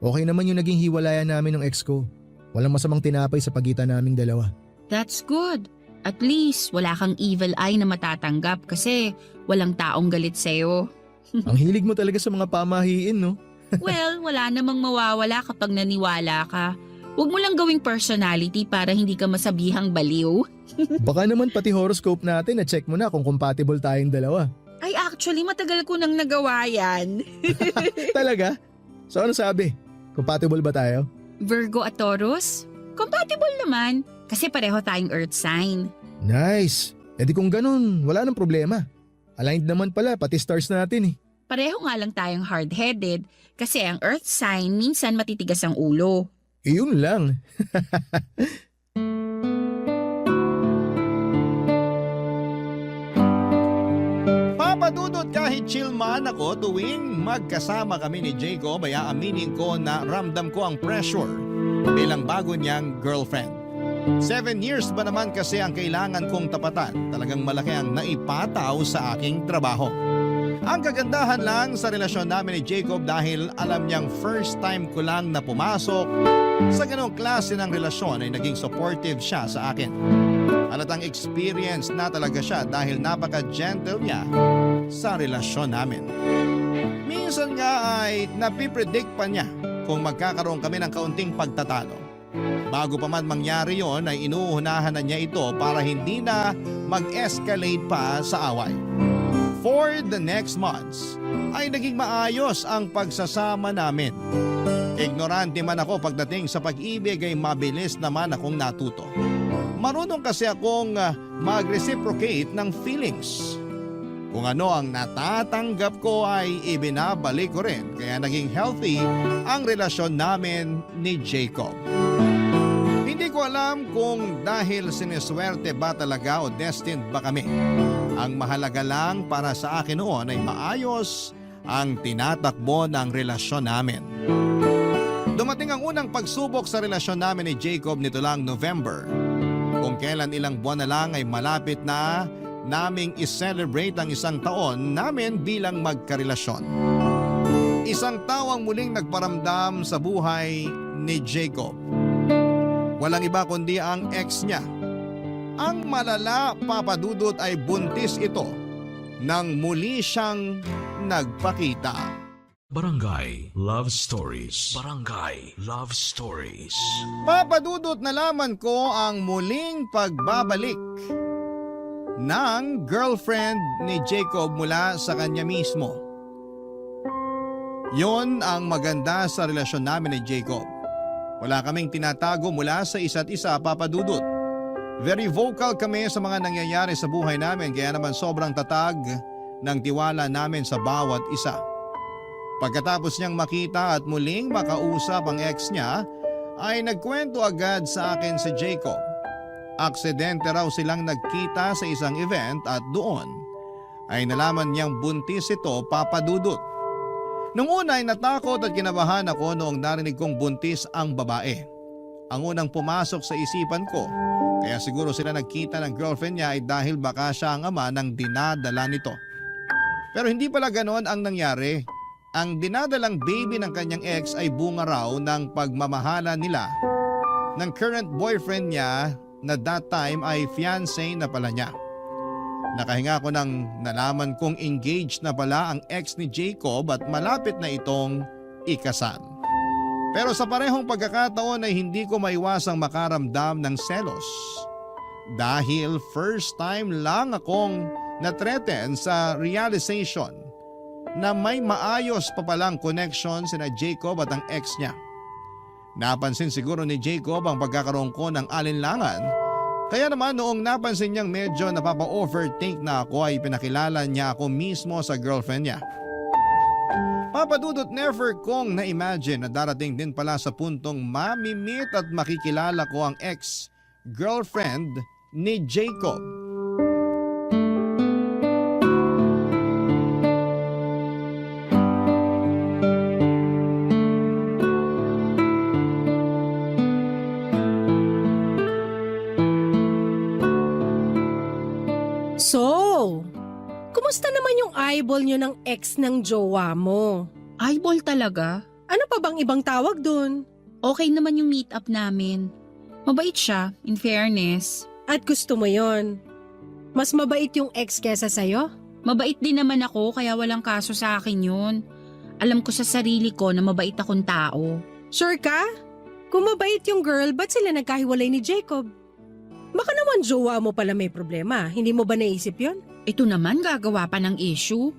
D: Okay naman yung naging hiwalayan namin ng ex ko. Walang masamang tinapay sa pagitan naming dalawa.
B: That's good. At least wala kang evil eye na matatanggap kasi walang taong galit sa'yo.
D: Ang hilig mo talaga sa mga pamahiin, no?
B: Well, wala namang mawawala kapag naniwala ka. Huwag mo lang gawing personality para hindi ka masabihang baliw.
D: Baka naman pati horoscope natin na-check mo na kung compatible tayong dalawa.
B: Ay, actually, matagal ko nang nagawa yan.
D: Talaga? So ano sabi? Compatible ba tayo?
B: Virgo at Taurus? Compatible naman, kasi pareho tayong earth sign.
D: Nice! E di kung ganun, wala nang problema. Aligned naman pala, pati stars natin
B: Pareho nga lang tayong hard-headed, kasi ang earth sign minsan matitigas ang ulo.
D: Iyon lang.
A: Papadudot kahit chill man ako tuwing magkasama kami ni Jacob ay aaminin ko na ramdam ko ang pressure bilang bago niyang girlfriend. 7 years ba naman kasi ang kailangan kong tapatan. Talagang malaki ang naipataw sa aking trabaho. Ang kagandahan lang sa relasyon namin ni Jacob dahil alam niyang first time ko lang na pumasok sa ganong klase ng relasyon ay naging supportive siya sa akin. Halatang experience na talaga siya dahil napaka-gentle niya sa relasyon namin. Minsan nga ay napipredict pa niya kung magkakaroon kami ng kaunting pagtatalo. Bago pa man mangyari yon ay inuunahan na niya ito para hindi na mag-escalate pa sa away. For the next months ay naging maayos ang pagsasama namin. Ignorante man ako pagdating sa pag-ibig ay mabilis naman akong natuto. Marunong kasi akong mag-reciprocate ng feelings. Kung ano ang natatanggap ko ay ibinabalik ko rin kaya naging healthy ang relasyon namin ni Jacob. Hindi ko alam kung dahil sineswerte ba talaga o destined ba kami. Ang mahalaga lang para sa akin noon ay maayos ang tinatakbo ng relasyon namin. Dumating ang unang pagsubok sa relasyon namin ni Jacob nito lang November. Kung kailan ilang buwan na lang ay malapit na naming i-celebrate ang isang taon namin bilang magkarelasyon. Isang tao ang muling nagparamdam sa buhay ni Jacob. Walang iba kundi ang ex niya. Ang malala, Papadudot, ay buntis ito nang muli siyang nagpakita.
E: Barangay Love Stories. Barangay Love Stories.
A: Papadudot, nalaman ko ang muling pagbabalik ng girlfriend ni Jacob mula sa kanya mismo. Yon ang maganda sa relasyon namin ni Jacob. Wala kaming tinatago mula sa isa't isa, Papadudot. Very vocal kami sa mga nangyayari sa buhay namin kaya naman sobrang tatag ng tiwala namin sa bawat isa. Pagkatapos niyang makita at muling makausap ang ex niya, ay nagkwento agad sa akin si Jacob. Aksidente raw silang nagkita sa isang event at doon ay nalaman niyang buntis ito, Papadudot. Nung una ay natakot at kinabahan ako noong narinig kong buntis ang babae. Ang unang pumasok sa isipan ko, kaya siguro sila nagkita ng girlfriend niya ay dahil baka siya ang ama ng dinadala nito. Pero hindi pala ganon ang nangyari. Ang dinadalang baby ng kanyang ex ay bunga raw ng pagmamahala nila ng current boyfriend niya na that time ay fiancé na pala niya. Nakahinga ko nang nalaman kong engaged na pala ang ex ni Jacob at malapit na itong ikasal. Pero sa parehong pagkakataon ay hindi ko maiwasang makaramdam ng selos. Dahil first time lang akong na-threaten sa realization na may maayos pa palang connection sina Jacob at ang ex niya. Napansin siguro ni Jacob ang pagkakaroon ko ng alinlangan. Kaya naman noong napansin niyang medyo napapa-overtake na ako ay pinakilala niya ako mismo sa girlfriend niya. Papadudot, never kong na-imagine na darating din pala sa puntong mamimit at makikilala ko ang ex-girlfriend ni Jacob.
C: So, kumusta naman yung eyeball nyo ng ex ng jowa mo?
B: Eyeball talaga?
C: Ano pa bang ibang tawag dun?
B: Okay naman yung meet-up namin. Mabait siya, in fairness.
C: At gusto mo yon? Mas mabait yung ex kesa sa'yo?
B: Mabait din naman ako kaya walang kaso sa akin yun. Alam ko sa sarili ko na mabait akong tao.
C: Sure ka? Kung mabait yung girl, ba't sila nagkahiwalay ni Jacob? Baka naman jowa mo pala may problema. Hindi mo ba naisip yon?
B: Ito naman gagawa pa ng issue.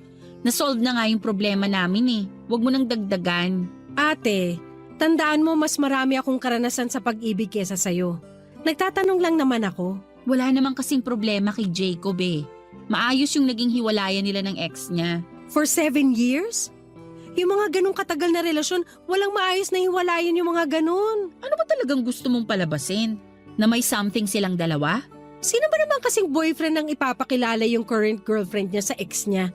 B: Nasolve na nga yung problema namin eh. Huwag mo nang dagdagan.
C: Ate, tandaan mo mas marami akong karanasan sa pag-ibig kesa sa'yo. Nagtatanong lang naman ako.
B: Wala namang kasing problema kay Jacob eh. Maayos yung naging hiwalayan nila ng ex niya.
C: For 7 years? Yung mga ganong katagal na relasyon, walang maayos na hiwalayan yung mga ganon.
B: Ano ba talagang gusto mong palabasin? Na may something silang dalawa?
C: Sino ba naman kasing boyfriend ang ipapakilala yung current girlfriend niya sa ex niya?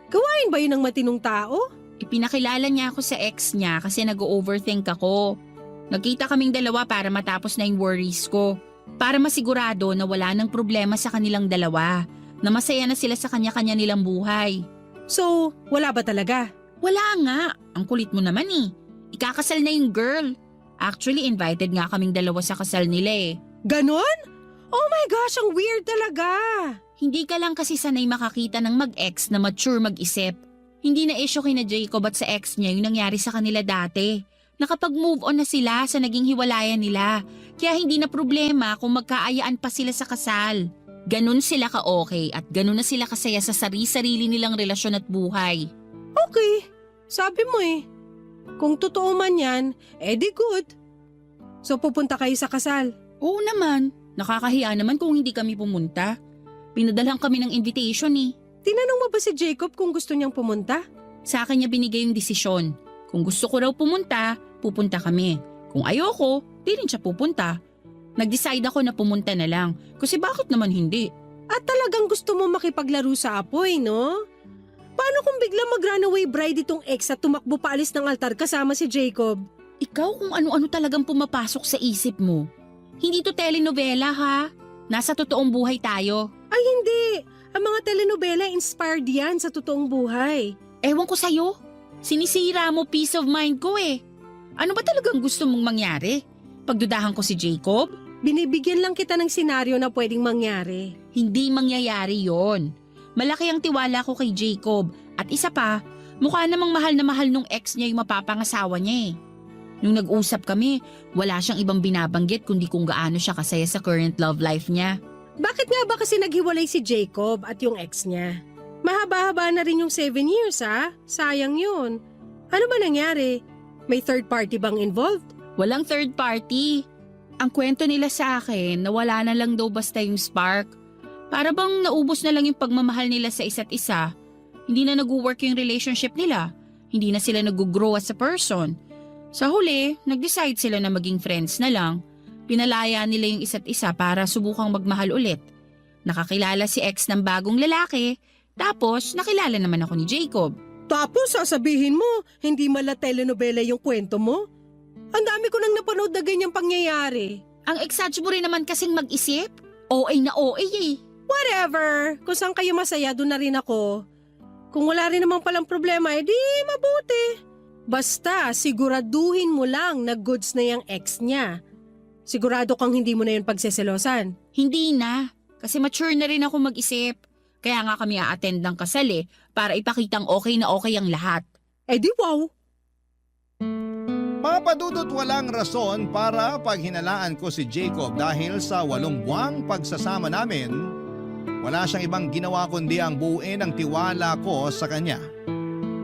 C: Gawain ba yun ng matinong tao?
B: Ipinakilala niya ako sa ex niya kasi nag-overthink ako. Nagkita kaming dalawa para matapos na yung worries ko. Para masigurado na wala nang problema sa kanilang dalawa. Na masaya na sila sa kanya-kanya nilang buhay.
C: So, wala ba talaga?
B: Wala nga. Ang kulit mo naman eh. Ikakasal na yung girl. Actually, invited nga kaming dalawa sa kasal nila eh.
C: Ganon? Oh my gosh, ang weird talaga.
B: Hindi ka lang kasi sanay makakita ng mag-ex na mature mag-isip. Hindi na issue kina Jacob at sa ex niya yung nangyari sa kanila dati. Nakapag-move on na sila sa naging hiwalayan nila. Kaya hindi na problema kung magkaayaan pa sila sa kasal. Ganun sila ka-okay at ganun na sila kasaya sa sarili-sarili nilang relasyon at buhay.
C: Okay, sabi mo eh. Kung totoo man yan, edi good. So pupunta kayo sa kasal?
B: Oo naman. Nakakahiya naman kung hindi kami pumunta. Pinadalhan kami ng invitation eh.
C: Tinanong mo ba si Jacob kung gusto niyang pumunta?
B: Sa akin niya binigay yung desisyon. Kung gusto ko raw pumunta, pupunta kami. Kung ayoko, di rin siya pupunta. Nag-decide ako na pumunta na lang. Kasi bakit naman hindi?
C: At talagang gusto mo makipaglaro sa apoy, no? Paano kung biglang mag-runaway bride itong ex at tumakbo paalis ng altar kasama si Jacob?
B: Ikaw kung ano-ano talagang pumapasok sa isip mo. Hindi to telenovela ha. Nasa totoong buhay tayo.
C: Ay hindi! Ang mga telenovela inspired yan sa totoong buhay.
B: Ewan ko sa'yo. Sinisira mo peace of mind ko eh. Ano ba talagang gusto mong mangyari? Pagdudahan ko si Jacob?
C: Binibigyan lang kita ng senaryo na pwedeng mangyari.
B: Hindi mangyayari yon. Malaki ang tiwala ko kay Jacob. At isa pa, mukha namang mahal na mahal nung ex niya yung mapapangasawa niya eh. Nung nag-usap kami, wala siyang ibang binabanggit kundi kung gaano siya kasaya sa current love life niya.
C: Bakit nga ba kasi naghiwalay si Jacob at yung ex niya? Mahaba-haba na rin yung 7 years ha? Sayang yun. Ano ba nangyari? May third party bang involved?
B: Walang third party. Ang kwento nila sa akin na wala na lang daw basta yung spark. Para bang naubos na lang yung pagmamahal nila sa isa't isa. Hindi na nag-work yung relationship nila. Hindi na sila nag-grow as a person. Sa huli, nag-decide sila na maging friends na lang. Pinalaya nila yung isa't isa para subukang magmahal ulit. Nakakilala si ex ng bagong lalaki, tapos nakilala naman ako ni Jacob.
C: Tapos sasabihin mo, hindi mala telenovela yung kwento mo? Ang dami ko nang napanood na ganyang pangyayari.
B: Ang exage mo rin naman kasing mag-isip. OA na OA eh.
C: Whatever, kung saan kayo masaya, doon na rin ako. Kung wala rin naman palang problema, edi mabuti. Basta siguraduhin mo lang na goods na yung ex niya. Sigurado kang hindi mo na yun pagseselosan.
B: Hindi na, kasi mature na rin ako mag-isip. Kaya nga kami a-attend ng kasal eh, para ipakitang okay na okay ang lahat.
C: Edi wow.
A: Papadudot walang rason para paghinalaan ko si Jacob dahil sa 8 buwang pagsasama namin, wala siyang ibang ginawa kundi ang buuin ang tiwala ko sa kanya.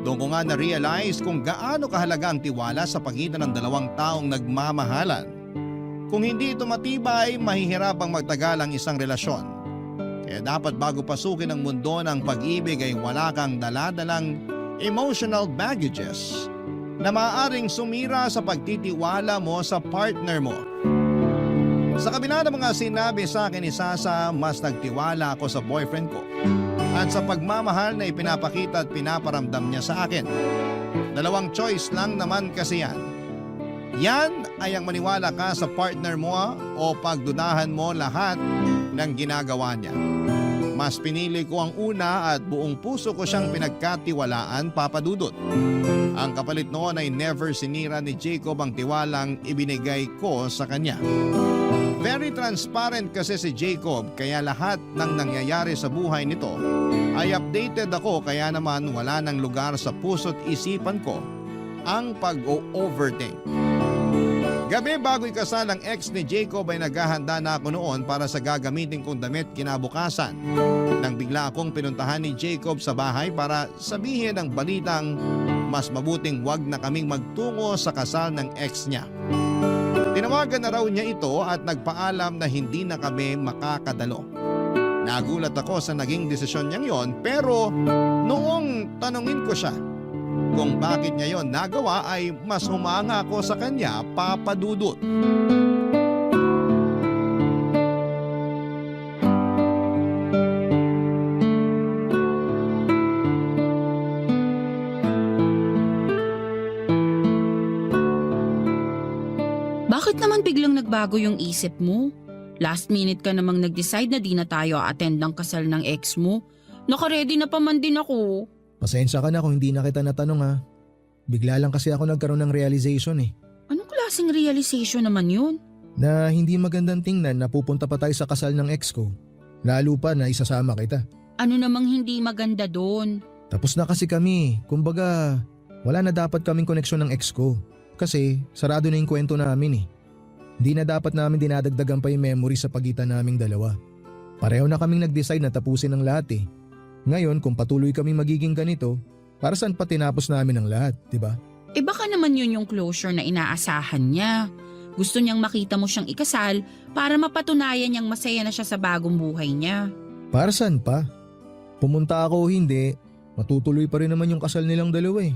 A: Doon ko nga na-realize kung gaano kahalaga ang tiwala sa pagitan ng 2 taong nagmamahalan. Kung hindi ito matibay, mahihirapang magtagal ang isang relasyon. Kaya dapat bago pasukin ang mundo ng pag-ibig ay wala kang daladalang emotional baggages na maaaring sumira sa pagtitiwala mo sa partner mo. Sa kabila ng mga sinabi sa akin ni Sasa, mas nagtiwala ako sa boyfriend ko at sa pagmamahal na ipinapakita at pinaparamdam niya sa akin. 2 choice lang naman kasi yan. Yan ay ang maniwala ka sa partner mo o pagdudahan mo lahat ng ginagawa niya. Mas pinili ko ang una at buong puso ko siyang pinagkatiwalaan, Papadudot. Ang kapalit noon ay never sinira ni Jacob ang tiwalang ibinigay ko sa kanya. Very transparent kasi si Jacob kaya lahat ng nangyayari sa buhay nito ay updated ako kaya naman wala nang lugar sa puso't isipan ko ang pag-overthink. Gabi bago ikasal ang ex ni Jacob ay naghahanda na ako noon para sa gagamitin kong damit kinabukasan. Nang bigla akong pinuntahan ni Jacob sa bahay para sabihin ang balitang mas mabuting wag na kaming magtungo sa kasal ng ex niya. Tinawagan na raw niya ito at nagpaalam na hindi na kami makakadalo. Nagulat ako sa naging desisyon niyang yon pero noong tanungin ko siya kung bakit niya yon nagawa ay mas humanga ako sa kanya, Papadudot.
B: Bakit naman biglang nagbago yung isip mo? Last minute ka namang nag-decide na di na tayo attend ng kasal ng ex mo. Naka-ready na pa man din ako.
D: Pasensya ka na kung hindi na kita natanong ha. Bigla lang kasi ako nagkaroon ng realization eh.
B: Anong klaseng realization naman yun?
D: Na hindi magandang tingnan na pupunta pa tayo sa kasal ng ex ko. Lalo pa na isasama kita.
B: Ano namang hindi maganda doon?
D: Tapos na kasi kami. Kumbaga, wala na dapat kaming koneksyon ng ex ko. Kasi sarado na yung kwento namin eh. Hindi na dapat namin dinadagdagan pa yung memory sa pagitan naming dalawa. Pareho na kaming nag-decide na tapusin ang lahat eh. Ngayon kung patuloy kaming magiging ganito, para saan pa tinapos namin ang lahat, di ba?
B: Eh baka naman yun yung closure na inaasahan niya. Gusto niyang makita mo siyang ikasal para mapatunayan niyang masaya na siya sa bagong buhay niya.
D: Para saan pa? Pumunta ako o hindi, matutuloy pa rin naman yung kasal nilang dalawa eh.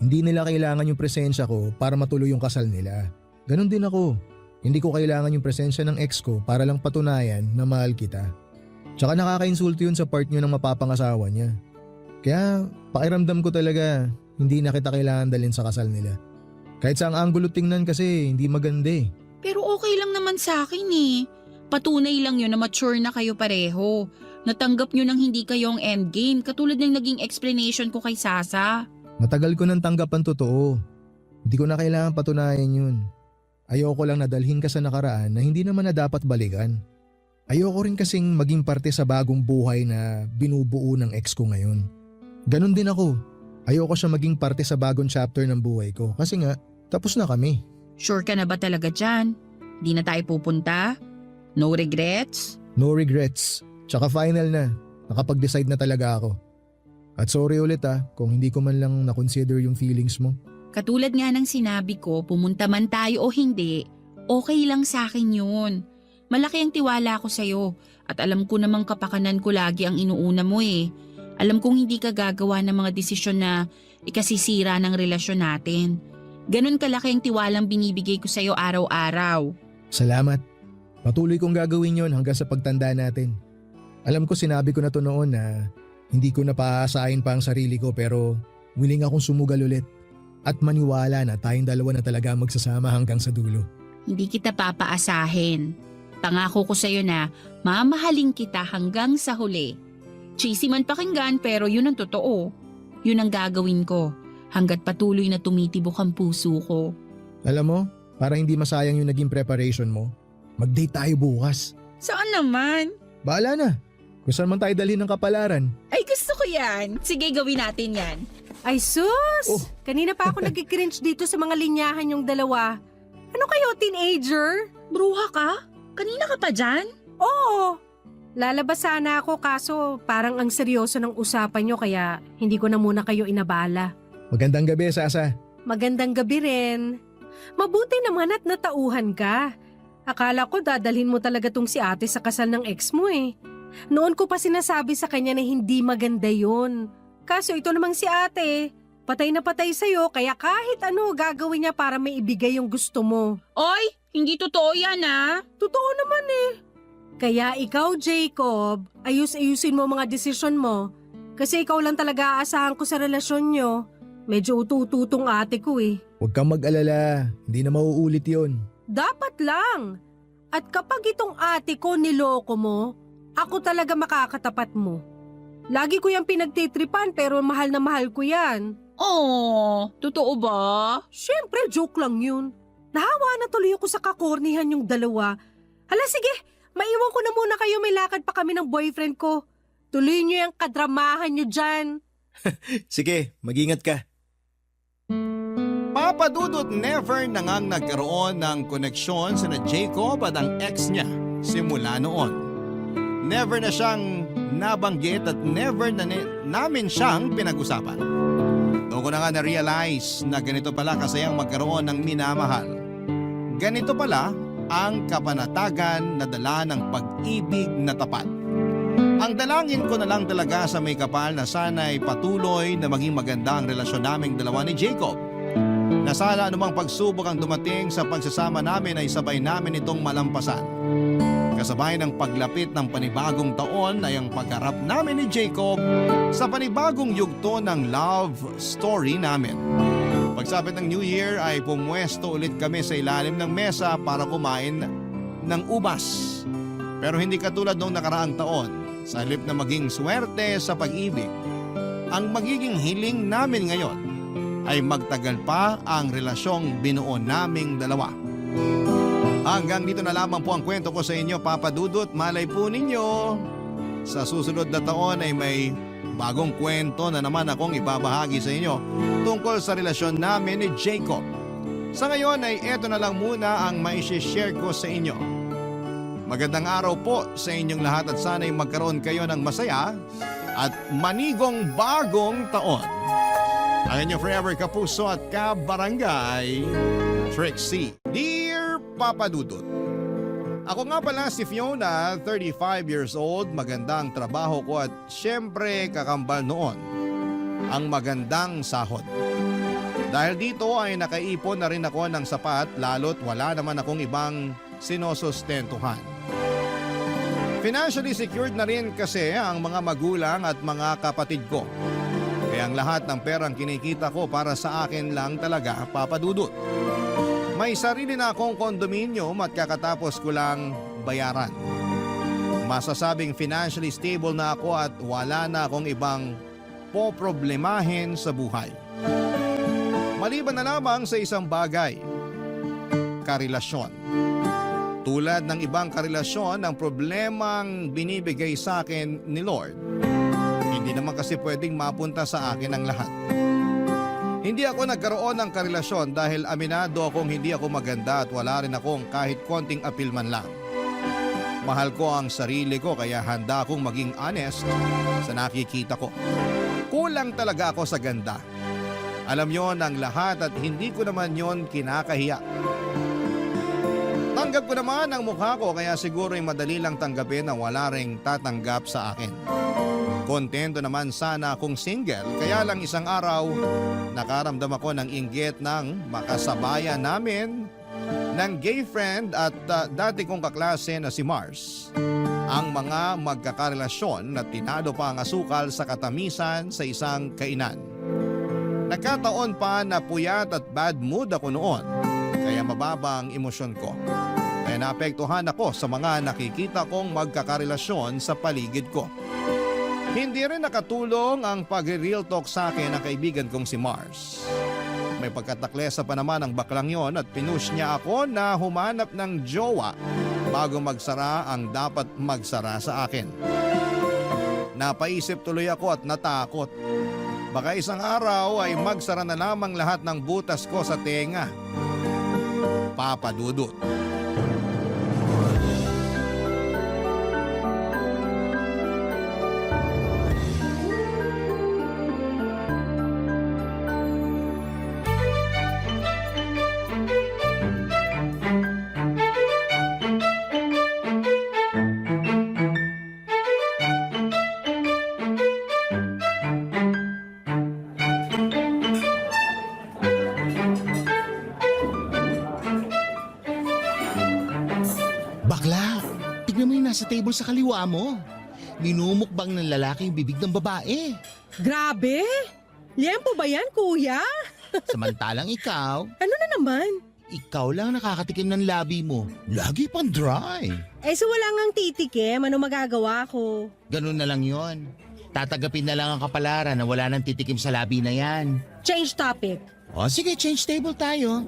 D: Hindi nila kailangan yung presensya ko para matuloy yung kasal nila. Ganon din ako. Hindi ko kailangan yung presensya ng ex ko para lang patunayan na mahal kita. Tsaka nakakainsulto yun sa part nyo ng mapapangasawa niya. Kaya pakiramdam ko talaga hindi na kita kailangan dalhin sa kasal nila. Kahit sa ang anggulo tingnan kasi hindi maganda eh.
B: Pero okay lang naman sa akin eh. Patunay lang yun na mature na kayo pareho. Natanggap nyo nang hindi kayo ang endgame katulad ng naging explanation ko kay Sasa.
D: Matagal ko nang tanggap ang totoo. Hindi ko na kailangan patunayan yun. Ayoko lang nadalhin ka sa nakaraan na hindi naman na dapat balikan. Ayoko rin kasing maging parte sa bagong buhay na binubuo ng ex ko ngayon. Ganon din ako. Ayoko siya maging parte sa bagong chapter ng buhay ko kasi nga tapos na kami.
B: Sure ka na ba talaga dyan? Di na tayo pupunta? No regrets?
D: No regrets. Tsaka final na. Nakapag-decide na talaga ako. At sorry ulit kung hindi ko man lang na-consider yung feelings mo.
B: Katulad nga ng sinabi ko, pumunta man tayo o hindi, okay lang sa akin yun. Malaki ang tiwala ko sa'yo at alam ko namang kapakanan ko lagi ang inuuna mo eh. Alam kong hindi ka gagawa ng mga desisyon na ikasisira ng relasyon natin. Ganon kalaki ang tiwalang binibigay ko sa'yo araw-araw.
D: Salamat. Patuloy kong gagawin yon hanggang sa pagtanda natin. Alam ko sinabi ko na to noon na hindi ko na paaasahin pa ang sarili ko pero willing akong sumugal ulit at maniwala na tayong dalawa na talaga magsasama hanggang sa dulo.
B: Hindi kita papaasahin. Pangako ko sa'yo na mamahalin kita hanggang sa huli. Cheesy man pakinggan pero yun ang totoo. Yun ang gagawin ko hanggat patuloy na tumitibok ang puso ko.
D: Alam mo, para hindi masayang yung naging preparation mo, mag-date tayo bukas.
B: Saan naman?
D: Bahala na. Kung saan man tayo dalhin ng kapalaran.
B: Ay gusto ko yan. Sige gawin natin yan.
C: Ay sus!
D: Oh.
C: Kanina pa ako nag-cringe dito sa mga linyahan yung dalawa. Ano kayo, teenager?
B: Bruha ka? Kanina ka pa dyan?
C: Oo. Lalabas sana ako kaso parang ang seryoso ng usapan nyo kaya hindi ko na muna kayo inabala.
D: Magandang gabi, Sasa.
C: Magandang gabi rin. Mabuti naman at natauhan ka. Akala ko dadalhin mo talaga tong si ate sa kasal ng ex mo eh. Noon ko pa sinasabi sa kanya na hindi maganda yun. Kaso ito namang si ate, patay na patay sa'yo kaya kahit ano gagawin niya para may ibigay yung gusto mo.
B: Oy, hindi totoo yan ah.
C: Totoo naman eh. Kaya ikaw, Jacob, ayus-ayusin mo mga desisyon mo. Kasi ikaw lang talaga aasahan ko sa relasyon nyo. Medyo utututong ate ko eh.
D: Huwag kang mag-alala. Hindi na mauulit yon.
C: Dapat lang. At kapag itong ate ko niloko mo, ako talaga makakatapat mo. Lagi ko yung pinagtitripan pero mahal na mahal ko yan.
B: Oh, totoo ba?
C: Siyempre, joke lang yun. Nahawa na tuloy ako sa kakornihan yung dalawa. Hala sige, maiwan ko na muna kayo, may lakad pa kami ng boyfriend ko. Tuloy nyo yung kadramahan nyo dyan.
D: Sige, mag-ingat ka.
A: Papa Dudut never nangang nagkaroon ng koneksyon sa Jacob at ang ex niya simula noon. Never na siyang nabanggit at never na namin siyang pinag-usapan. Doon ko na nga na-realize na ganito pala kasayang magkaroon ng minamahal. Ganito pala ang kapanatagan na dala ng pag-ibig na tapat. Ang dalangin ko na lang talaga sa may kapal na sana'y patuloy na maging maganda ang relasyon naming dalawa ni Jacob. Na sana anumang pagsubok ang dumating sa pagsasama namin ay sabay namin itong malampasan. Kasabay ng paglapit ng panibagong taon ay ang pagharap namin ni Jacob sa panibagong yugto ng love story namin. Pagsapit ng New Year ay pumwesto ulit kami sa ilalim ng mesa para kumain ng ubas. Pero hindi katulad noong nakaraang taon. Sa halip na maging swerte sa pag-ibig, ang magiging hiling namin ngayon ay magtagal pa ang relasyong binuo naming dalawa. Hanggang dito na lamang po ang kwento ko sa inyo, Papa Dudut. Malay po ninyo, sa susunod na taon ay may bagong kwento na naman akong ibabahagi sa inyo tungkol sa relasyon namin ni Jacob. Sa ngayon ay eto na lang muna ang maishishare ko sa inyo. Magandang araw po sa inyong lahat at sana'y magkaroon kayo ng masaya at manigong bagong taon. Ang inyong forever kapuso at kabarangay, Trixie. Dear Papa Dudut, ako nga pala si Fiona, 35 years old, magandang trabaho ko at syempre kakambal noon ang magandang sahod. Dahil dito ay nakaipon na rin ako ng sapat lalo't wala naman akong ibang sinusustentuhan. Financially secured na rin kasi ang mga magulang at mga kapatid ko. Kaya ang lahat ng perang kinikita ko para sa akin lang talaga, Papa Dudut. May sarili na akong kondominium at kakatapos ko lang bayaran. Masasabing financially stable na ako at wala na akong ibang poproblemahin sa buhay. Maliban na lamang sa isang bagay, karelasyon. Tulad ng ibang karelasyon, ang problemang binibigay sa akin ni Lord, hindi naman kasi pwedeng mapunta sa akin ang lahat. Hindi ako nagkaroon ng karelasyon dahil aminado akong hindi ako maganda at wala rin akong kahit konting apil man lang. Mahal ko ang sarili ko kaya handa akong maging honest sa nakikita ko. Kulang talaga ako sa ganda. Alam yon ang lahat at hindi ko naman yon kinakahiya. Tanggap ko naman ang mukha ko kaya siguro ay madali lang tanggapin na wala ring tatanggap sa akin. Kontento naman sana akong single kaya lang isang araw nakaramdam ako ng inggit ng makasabayan namin ng gay friend at dati kong kaklase na si Mars. Ang mga magkakarelasyon na tinalo pa ang asukal sa katamisan sa isang kainan. Nagkataon pa na puyat at bad mood ako noon kaya mababa ang emosyon ko. Kaya naapektuhan ako sa mga nakikita kong magkakarelasyon sa paligid ko. Hindi rin nakatulong ang pag-real talk sa akin ng kaibigan kong si Mars. May pagkataklesa pa naman ang baklang yon at pinush niya ako na humanap ng jowa bago magsara ang dapat magsara sa akin. Napaisip tuloy ako at natakot. Baka isang araw ay magsara na lamang lahat ng butas ko sa tenga. Papa Dudut.
F: Bakla, tignan mo yung nasa table sa kaliwa mo. Minumukbang ng lalaki yung bibig ng babae.
C: Grabe! Liempo ba yan, kuya?
F: Samantalang ikaw,
C: Ano na naman?
F: ikaw lang nakakatikim ng labi mo. Lagi pang dry.
C: So wala ngang titikim, ano magagawa ko?
F: Ganun na lang yon. Tatagapin na lang ang kapalaran na wala nang titikim sa labi na yan.
C: Change topic.
F: O sige, change table tayo.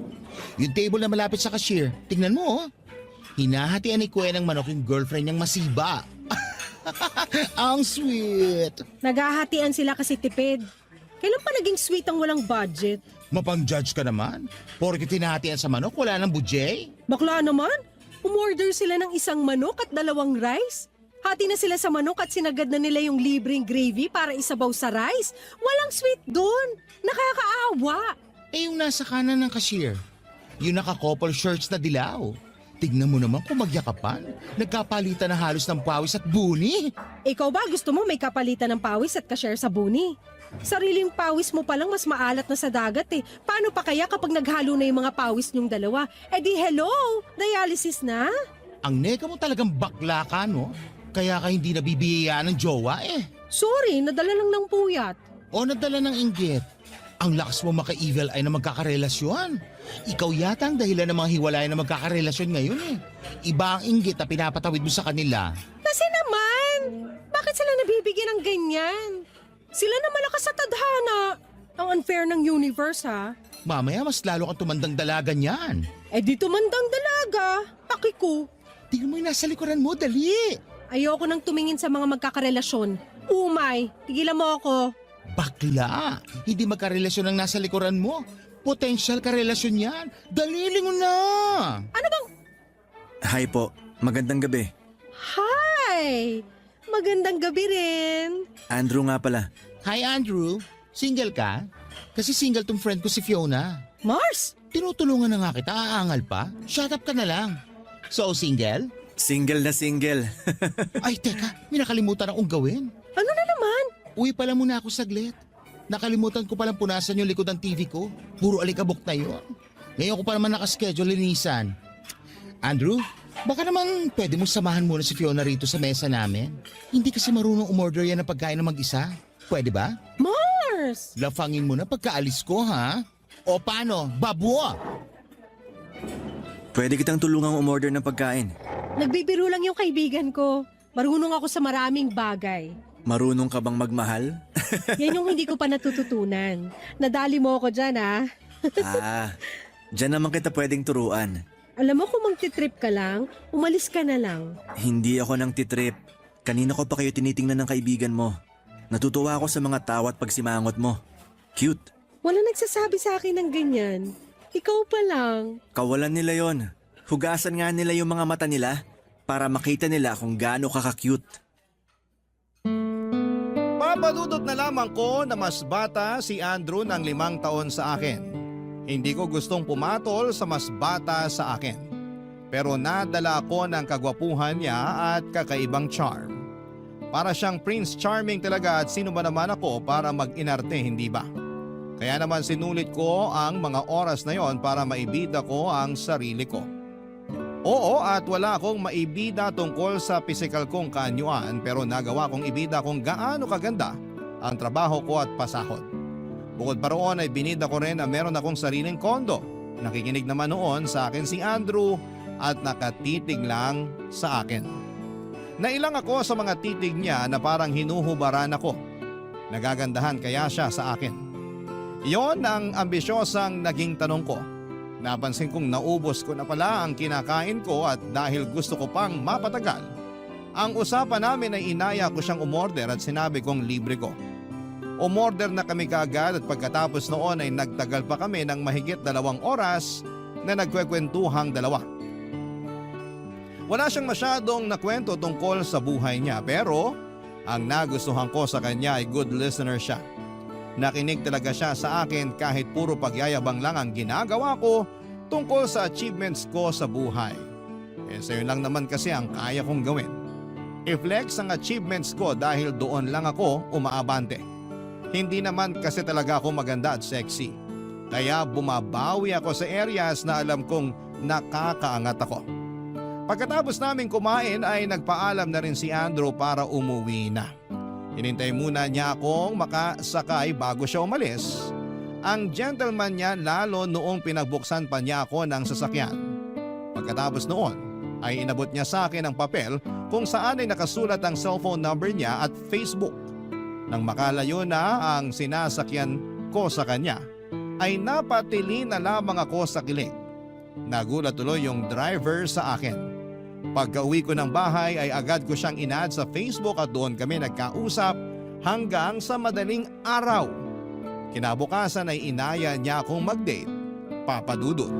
F: Yung table na malapit sa cashier, tingnan mo oh. Hinahatian ni Kuya ng manok yung girlfriend niyang masiba. Ang sweet.
C: Naghahatian sila kasi tipid. Kailan pa naging sweet ang walang budget?
F: Mapang-judge ka naman. Porke tinahatian sa manok, wala nang budget.
C: Bakla naman, umorder sila ng isang manok at 2 rice. Hati na sila sa manok at sinagad na nila yung libreng gravy para isabaw sa rice. Walang sweet doon. Nakakaawa.
F: Yung nasa kanan ng cashier, yung naka-couple shirts na dilaw. Tignan mo naman kung magyakapan. Nagkapalitan na halos ng pawis at buni.
C: Ikaw ba gusto mo may kapalitan ng pawis at ka-share sa buni? Sariling pawis mo palang mas maalat na sa dagat eh. Paano pa kaya kapag naghalo na yung mga pawis niyong dalawa? Di hello, dialysis na?
F: Ang nega mo talagang bakla ka, no? Kaya ka hindi nabibiyayaan ng jowa eh.
C: Sorry, nadala lang ng puyat.
F: O nadala ng inggit. Ang lakas mo maka-evil eye na magkakarelasyon. Ikaw yata ang dahilan ng mga hiwalayan na magkakarelasyon ngayon eh. Iba ang inggit na pinapatawid mo sa kanila.
C: Kasi naman, bakit sila nabibigyan ng ganyan? Sila na malakas sa tadhana. Ang unfair ng universe ha.
F: Mamaya mas lalo kang tumandang dalaga niyan.
C: Eh di tumandang dalaga. Paki ko.
F: Tingnan mo yung nasa likuran mo, dali.
C: Ayoko nang tumingin sa mga magkakarelasyon. Umay, tigilan mo ako.
F: Bakla, hindi magkarelasyon ang nasa likuran mo. Potential karelasyon yan. Dali, lingon na.
G: Hi po, magandang gabi.
C: Hi! Magandang gabi rin.
G: Andrew nga pala.
F: Hi, Andrew. Single ka? Kasi single tong friend ko si Fiona.
C: Mars!
F: Tinutulungan na nga kita, aangal pa. Shut up ka na lang. So, single?
G: Single na single.
F: Ay, teka, may nakalimutan akong gawin.
C: Ano na naman?
F: Uwi pala muna ako saglit. Nakalimutan ko palang punasan yung likod ng TV ko. Puro alikabok na yun. Ngayon ko pa naman nakaschedule linisan. Andrew, baka naman pwede mo samahan muna si Fiona rito sa mesa namin. Hindi kasi marunong umorder yan ng pagkain ng mag-isa. Pwede ba?
C: Mars!
F: Lafangin mo na pagkaalis ko, ha? O paano? Babwa!
G: Pwede kitang tulungang umorder ng pagkain.
C: Nagbibiro lang yung kaibigan ko. Marunong ako sa maraming bagay.
G: Marunong ka bang magmahal?
C: Yan yung hindi ko pa natututunan. Nadali mo ako dyan, ha?
G: Diyan naman kita pwedeng turuan.
C: Alam mo kung magtitrip ka lang, umalis ka na lang.
G: Hindi ako nang titrip. Kanina ko pa kayo tinitingnan ng kaibigan mo. Natutuwa ako sa mga tawa at pagsimangot mo. Cute.
C: Wala nagsasabi sa akin ng ganyan. Ikaw pa lang.
G: Kawalan nila yon. Hugasan nga nila yung mga mata nila para makita nila kung gaano ka ka-cute.
A: Papadudot na lamang ko na mas bata si Andrew ng 5 taon sa akin. Hindi ko gustong pumatol sa mas bata sa akin. Pero nadala ako ng kagwapuhan niya at kakaibang charm. Para siyang Prince Charming talaga at sino ba naman ako para mag-inarte, hindi ba? Kaya naman sinulit ko ang mga oras na yon para maibida ko ang sarili ko. Oo, at wala akong maibida tungkol sa pisikal kong kaanyuan pero nagawa kong ibida kung gaano kaganda ang trabaho ko at pasahod. Bukod pa roon ay binida ko rin na meron akong sariling kondo. Nakikinig naman noon sa akin si Andrew at nakatitig lang sa akin. Nailang ako sa mga titig niya na parang hinuhubaran ako. Nagagandahan kaya siya sa akin. Iyon ang ambisyosang naging tanong ko. Napansin kong naubos ko na pala ang kinakain ko at dahil gusto ko pang mapatagal, ang usapan namin ay inaya ko siyang umorder at sinabi kong libre ko. Umorder na kami kaagad at pagkatapos noon ay nagtagal pa kami ng mahigit 2 oras na nagkwekwentuhang dalawa. Wala siyang masyadong nakwento tungkol sa buhay niya pero ang nagustuhan ko sa kanya ay good listener siya. Nakinig talaga siya sa akin kahit puro pagyayabang lang ang ginagawa ko tungkol sa achievements ko sa buhay. Sa'yo lang naman kasi ang kaya kong gawin. I-flex ang achievements ko dahil doon lang ako umaabante. Hindi naman kasi talaga ako maganda at sexy. Kaya bumabawi ako sa areas na alam kong nakakaangat ako. Pagkatapos namin kumain ay nagpaalam na rin si Andrew para umuwi na. Hinintay muna niya akong makasakay bago siya umalis. Ang gentleman niya lalo noong pinagbuksan pa niya ako ng sasakyan. Pagkatapos noon ay inabot niya sa akin ang papel kung saan ay nakasulat ang cellphone number niya at Facebook. Nang makalayo na ang sinasakyan ko sa kanya, ay napatili na lamang ako sa kilig. Nagulat tuloy yung driver sa akin. Pagka-uwi ko ng bahay ay agad ko siyang in-add sa Facebook at doon kami nagkausap hanggang sa madaling araw. Kinabukasan ay inaya niya akong mag-date, papadudot.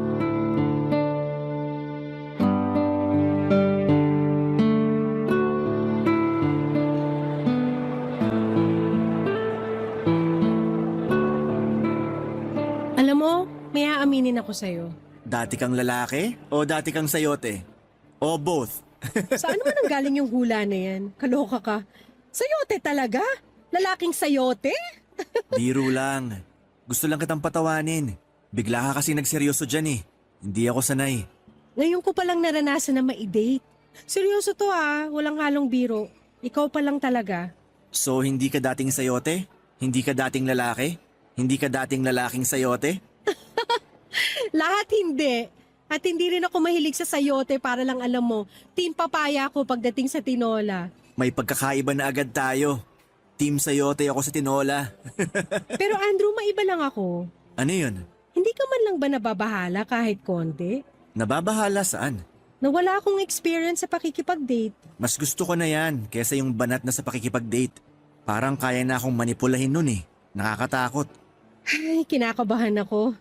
C: Alam mo, may aaminin ako sa'yo.
G: Dati kang lalaki o dati kang sayote? O both?
C: Saan naman ang galing yung hula na yan? Kaloka ka. Sayote talaga? Lalaking sayote?
G: Biro lang. Gusto lang kitang patawanin. Bigla ka kasi nagseryoso dyan eh. Hindi ako sanay.
C: Ngayon ko palang naranasan na ma-date. Seryoso to walang halong biro. Ikaw pa lang talaga.
G: So hindi ka dating sayote? Hindi ka dating lalaki? Hindi ka dating lalaking sayote?
C: Lahat hindi. At hindi rin ako mahilig sa sayote para lang alam mo, team papaya ako pagdating sa tinola.
G: May pagkakaiba na agad tayo. Team sayote ako sa tinola.
C: Pero Andrew, maiba lang ako.
G: Ano yun?
C: Hindi ka man lang ba nababahala kahit konti?
G: Nababahala saan?
C: Na wala akong experience sa pakikipag-date.
G: Mas gusto ko na yan kesa yung banat na sa pakikipag-date. Parang kaya na akong manipulahin nun eh. Nakakatakot.
C: Ay, kinakabahan ako.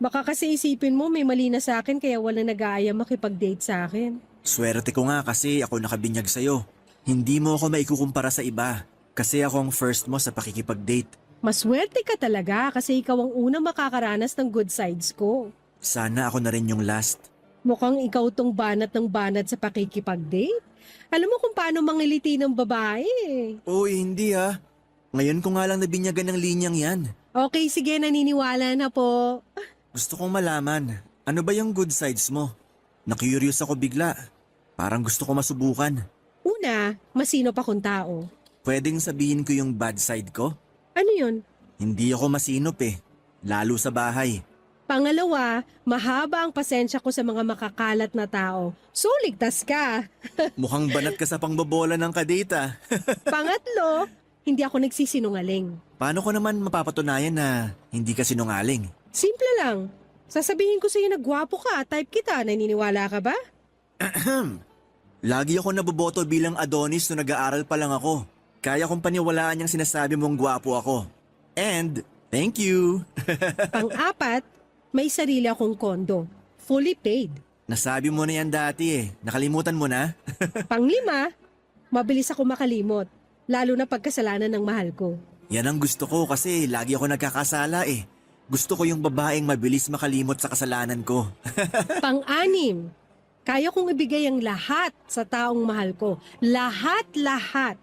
C: Baka kasi isipin mo may mali na sa akin kaya wala nag-aaya makipag-date sa akin.
G: Swerte ko nga kasi ako nakabinyag sa'yo. Hindi mo ako maikukumpara sa iba. Kasi ako ang first mo sa pakikipag-date.
C: Maswerte ka talaga kasi ikaw ang unang makakaranas ng good sides ko.
G: Sana ako na rin yung last.
C: Mukhang ikaw tong banat ng banat sa pakikipag-date. Alam mo kung paano mangiliti ng babae.
G: Uy, hindi ah. Ngayon ko nga lang nabinyagan ng linyang yan.
C: Okay, sige, naniniwala na po.
G: Gusto kong malaman, ano ba yung good sides mo? Na-curious ako bigla. Parang gusto ko masubukan.
C: Una, masinop akong tao.
G: Pwedeng sabihin ko yung bad side ko?
C: Ano yun?
G: Hindi ako masinop eh. Lalo sa bahay.
C: Pangalawa, mahaba ang pasensya ko sa mga makakalat na tao. So, ligtas ka.
G: Mukhang banat ka sa pangbobola ng kadita.
C: Pangatlo, hindi ako nagsisinungaling.
G: Paano ko naman mapapatunayan na hindi ka sinungaling?
C: Simple lang. Sasabihin ko sa'yo na gwapo ka, type kita, naniniwala ka ba?
G: Lagi ako naboboto bilang Adonis nung nag-aaral pa lang ako. Kaya kong paniwalaan yung sinasabi mong gwapo ako. And, thank you.
C: Pang-apat, may sarili akong kondo. Fully paid.
G: Nasabi mo na yan dati eh. Nakalimutan mo na?
C: Pang-lima, mabilis ako makalimot. Lalo na pagkasalanan ng mahal ko.
G: Yan ang gusto ko kasi lagi ako nagkakasala eh. Gusto ko yung babaeng mabilis makalimot sa kasalanan ko.
C: Pang-anim, kaya kong ibigay ang lahat sa taong mahal ko. Lahat-lahat.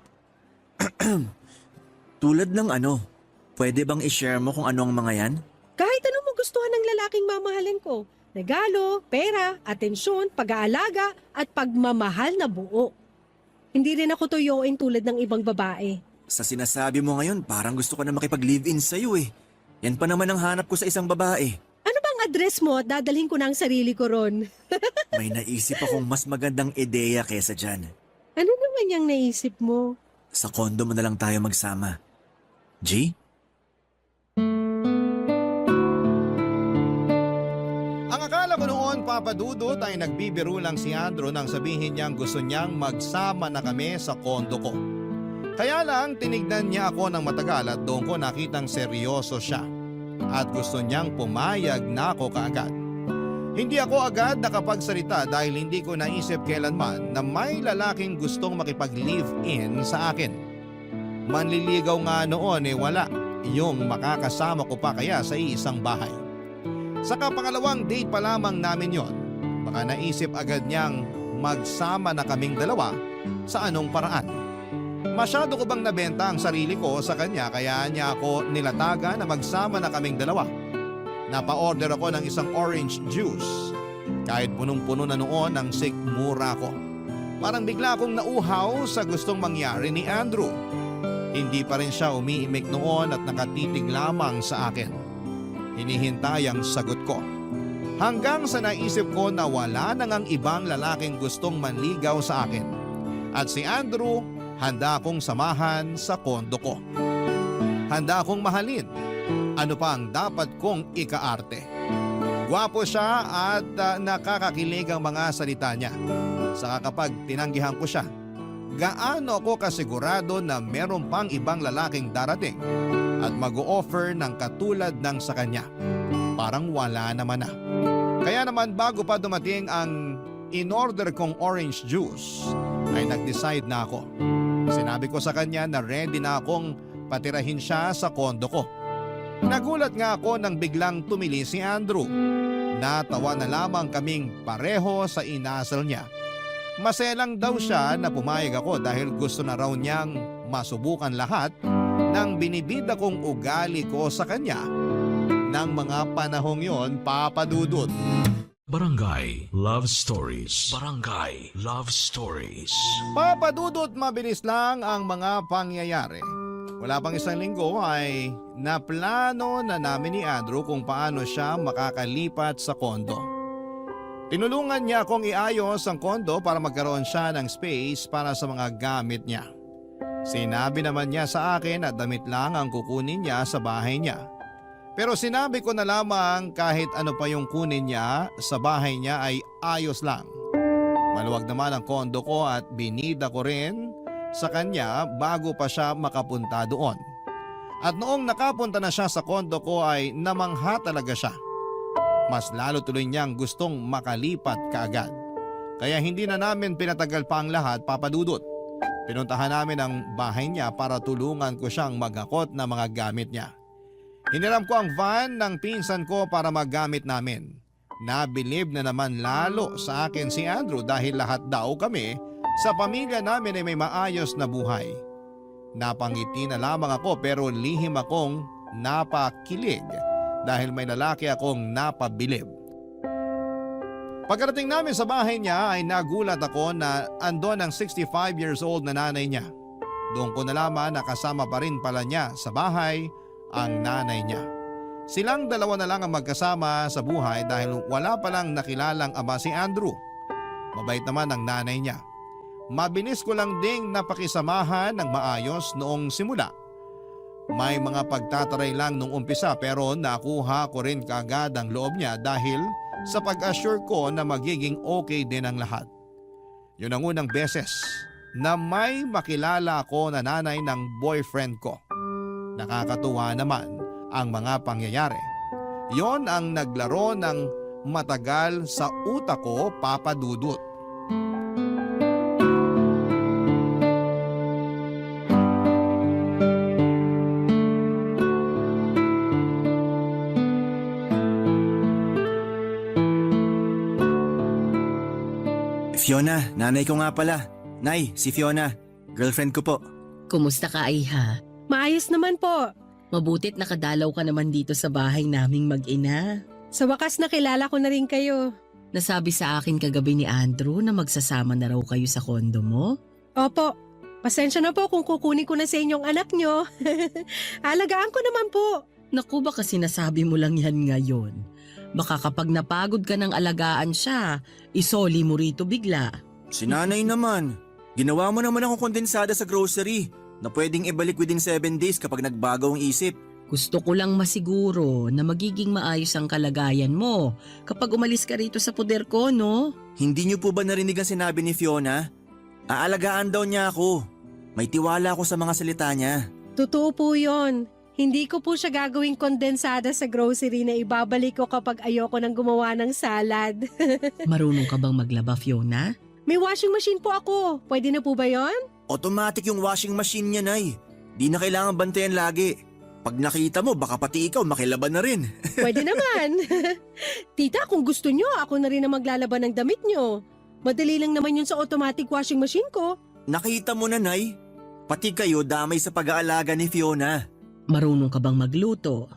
G: Tulad ng ano? Pwede bang i-share mo kung ano ang mga yan?
C: Kahit ano mo gustuhan ng lalaking mamahalin ko. Regalo, pera, atensyon, pag-aalaga, at pagmamahal na buo. Hindi rin ako tuyoin tulad ng ibang babae.
G: Sa sinasabi mo ngayon, parang gusto ko na makipag-live-in sa'yo eh. Yan pa naman ang hanap ko sa isang babae.
C: Ano bang address mo at dadalhin ko na ang sarili ko ron?
G: May naisip akong mas magandang ideya kesa dyan.
C: Ano naman yung naisip mo?
G: Sa kondo mo na lang tayo magsama. G?
A: Ang akala ko noon, Papa Dudut, ay nagbibiro lang si Andrew nang sabihin niyang gusto niyang magsama na kami sa kondo ko. Kaya lang tinignan niya ako ng matagal at doon ko nakitang seryoso siya at gusto niyang pumayag na ako kaagad. Hindi ako agad nakapagsalita dahil hindi ko naisip kailanman na may lalaking gustong makipag-live-in sa akin. Manliligaw nga noon wala yung makakasama ko pa kaya sa isang bahay. Sa pangalawang date pa lamang namin yon, baka naisip agad niyang magsama na kaming dalawa sa anong paraan. Masyado ko bang nabenta ang sarili ko sa kanya kaya niya ako nilataga na magsama na kaming dalawa. Napa-order ako ng isang orange juice. Kahit punong-puno na noon ang sikmura ko. Parang bigla akong nauhaw sa gustong mangyari ni Andrew. Hindi pa rin siya umiimik noon at nakatitig lamang sa akin. Hinihintay ang sagot ko. Hanggang sa naisip ko na wala nang ang ibang lalaking gustong manligaw sa akin. At si Andrew, handa akong samahan sa kondo ko. Handa akong mahalin. Ano pa ang dapat kong ikaarte? Gwapo siya at nakakakilig ang mga salita niya. Saka kapag tinanggihan ko siya, gaano ako kasigurado na meron pang ibang lalaking darating at mag-o-offer ng katulad ng sa kanya. Parang wala naman na. Kaya naman bago pa dumating ang in-order kong orange juice, ay nag-decide na ako. Sinabi ko sa kanya na ready na akong patirahin siya sa kondo ko. Nagulat nga ako nang biglang tumili si Andrew. Natawa na lamang kaming pareho sa inasal niya. Maselang daw siya na pumayag ako dahil gusto na raw niyang masubukan lahat ng binibida kong ugali ko sa kanya. Nang mga panahong yon, Papa Dudut.
E: Barangay Love Stories. Barangay Love Stories.
A: Papa Dudut, mabilis lang ang mga pangyayari. Wala pang isang linggo ay naplano na namin ni Andrew kung paano siya makakalipat sa kondo. Tinulungan niya akong iayos ang kondo para magkaroon siya ng space para sa mga gamit niya. Sinabi naman niya sa akin na damit lang ang kukunin niya sa bahay niya. Pero sinabi ko na lamang kahit ano pa yung kunin niya sa bahay niya ay ayos lang. Maluwag naman ang kondo ko at binida ko rin sa kanya bago pa siya makapunta doon. At noong nakapunta na siya sa kondo ko ay namangha talaga siya. Mas lalo tuloy niyang gustong makalipat kaagad. Kaya hindi na namin pinatagal pa ang lahat, Papa Dudut. Pinuntahan namin ang bahay niya para tulungan ko siyang maghakot ng mga gamit niya. Hiniram ko ang van ng pinsan ko para magamit namin. Nabilib na naman lalo sa akin si Andrew dahil lahat daw kami sa pamilya namin ay may maayos na buhay. Napangiti na lamang ako pero lihim akong napakilig dahil may lalaki akong napabilib. Pagkarating namin sa bahay niya ay nagulat ako na andon ang 65 years old na nanay niya. Doon ko nalaman na kasama pa rin pala niya sa bahay ang nanay niya. Silang dalawa na lang ang magkasama sa buhay dahil wala palang nakilalang ama si Andrew. Mabait naman ang nanay niya. Mabilis ko lang ding napakisamahan ng maayos noong simula. May mga pagtataray lang nung umpisa pero nakuha ko rin kaagad ang loob niya dahil sa pag-assure ko na magiging okay din ang lahat. Yun ang unang beses na may makilala ako na nanay ng boyfriend ko. Nakakatuwa naman ang mga pangyayari. Yon ang naglaro ng matagal sa utak ko, Papa Dudut.
G: Fiona, nanay ko nga pala. Nay, si Fiona. Girlfriend ko po.
B: Kumusta ka, Iha?
C: Maayos naman po.
B: Mabutit nakadalaw ka naman dito sa bahay naming mag-ina.
C: Sa wakas nakilala ko na rin kayo.
B: Nasabi sa akin kagabi ni Andrew na magsasama na raw kayo sa kondo mo.
C: Opo, pasensya na po kung kukunin ko na sa inyong anak nyo. Alagaan ko naman po.
B: Naku, baka sinasabi mo lang yan ngayon. Baka kapag napagod ka ng alagaan siya, isoli mo rito bigla.
G: Si nanay naman. Ginawa mo naman akong kondensada sa grocery na pwedeng ibalik within 7 days kapag nagbago ang isip.
B: Gusto ko lang masiguro na magiging maayos ang kalagayan mo kapag umalis ka rito sa poder ko, no?
G: Hindi niyo po ba narinig ang sinabi ni Fiona? Aalagaan daw niya ako. May tiwala ako sa mga salita niya.
C: Totoo po yon. Hindi ko po siya gagawing kondensada sa grocery na ibabalik ko kapag ayoko nang gumawa ng salad.
B: Marunong ka bang maglaba, Fiona?
C: May washing machine po ako. Pwede na po ba yon?
G: Automatic yung washing machine niya, Nay. Di na kailangan bantayan lagi. Pag nakita mo, baka pati ikaw makilaban na rin.
C: Pwede naman. Tita, kung gusto nyo, ako na rin ang maglalaban ng damit nyo. Madali lang naman yun sa automatic washing machine ko.
G: Nakita mo na, Nay. Pati kayo damay sa pag-aalaga ni Fiona.
B: Marunong ka bang magluto?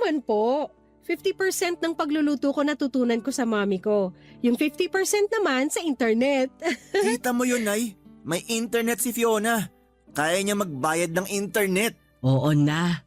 C: Naman po. 50% ng pagluluto ko natutunan ko sa mami ko. Yung 50% naman sa internet.
G: Kita mo yun, Nay. May internet si Fiona. Kaya niya magbayad ng internet.
B: Oo na.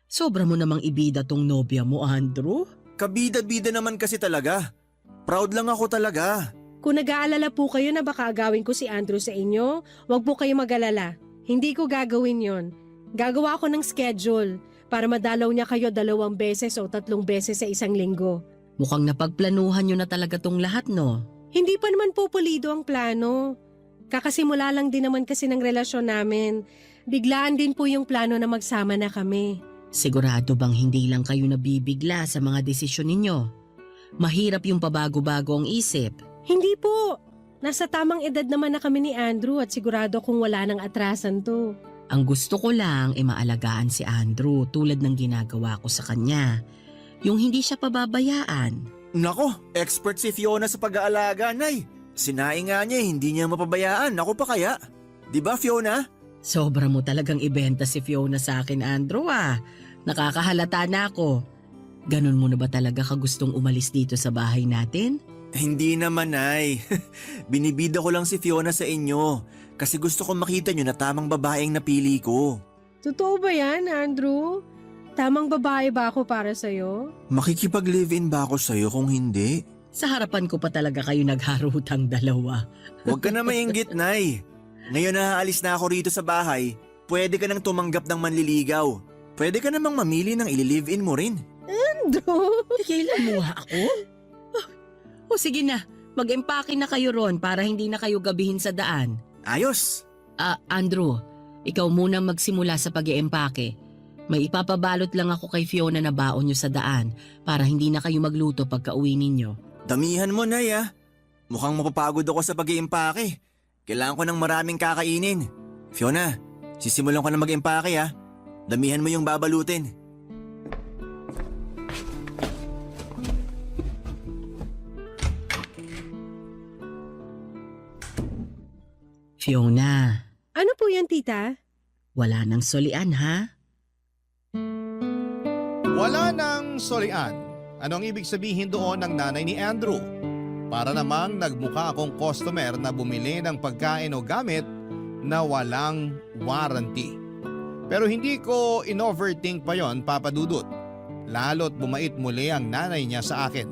B: Sobra mo namang ibida tong nobya mo, Andrew.
G: Kabida-bida naman kasi talaga. Proud lang ako talaga.
C: Kung nag-aalala po kayo na baka agawin ko si Andrew sa inyo, wag po kayo mag-alala. Hindi ko gagawin yon. Gagawa ko ng schedule para madalaw niya kayo 2 beses o 3 beses sa isang linggo.
B: Mukhang napagplanuhan nyo na talaga tong lahat, no?
C: Hindi pa naman po pulido ang plano. Kakasimula lang din naman kasi ng relasyon namin. Biglaan din po yung plano na magsama na kami.
B: Sigurado bang hindi lang kayo nabibigla sa mga desisyon ninyo? Mahirap yung pabago-bago ang isip.
C: Hindi po. Nasa tamang edad naman na kami ni Andrew at sigurado kung wala nang atrasan to.
B: Ang gusto ko lang ay maalagaan si Andrew tulad ng ginagawa ko sa kanya. Yung hindi siya pababayaan.
G: Nako, expert si Fiona sa pag-aalaga, Nay. Sinaing nga niya, hindi niya mapabayaan. Ako pa kaya? Di ba, Fiona?
B: Sobra mo talagang ibenta si Fiona sa akin, Andrew, ah. Nakakahalata na ako. Ganon mo na ba talaga kagustong umalis dito sa bahay natin?
G: Hindi naman, Nay. Binibida ko lang si Fiona sa inyo kasi gusto ko makita niyo na tamang babaeng napili ko.
C: Totoo ba yan, Andrew? Tamang babae ba ako para sa'yo?
G: Makikipag-live-in ba ako sa'yo kung hindi?
H: Sa harapan ko pa talaga kayo nagharutang dalawa.
G: Huwag ka na mainggit, Nay. Ngayon na aalis na ako rito sa bahay, pwede ka nang tumanggap ng manliligaw. Pwede ka namang mamili ng ili-live-in mo rin.
C: Andrew?
H: Kailan mo ako? O sige na, mag-empake na kayo ron para hindi na kayo gabihin sa daan.
G: Ayos!
H: Andrew, ikaw muna magsimula sa pag-iempake. May ipapabalot lang ako kay Fiona na baon nyo sa daan para hindi na kayo magluto pagka-uwi ninyo.
G: Damihan mo, Nay, ah. Mukhang mapapagod ako sa pag-iimpake. Kailangan ko ng maraming kakainin. Fiona, sisimulan ko na mag-impake, ah. Damihan mo yung babalutin.
H: Fiona,
C: Ano po yan, tita?
H: wala nang solian ha?
A: Wala nang solian. Anong ibig sabihin doon ng nanay ni Andrew? Para namang nagmukha akong customer na bumili ng pagkain o gamit na walang warranty. Pero hindi ko in-overthink pa yon, Papa Dudut. Lalo't bumait muli ang nanay niya sa akin.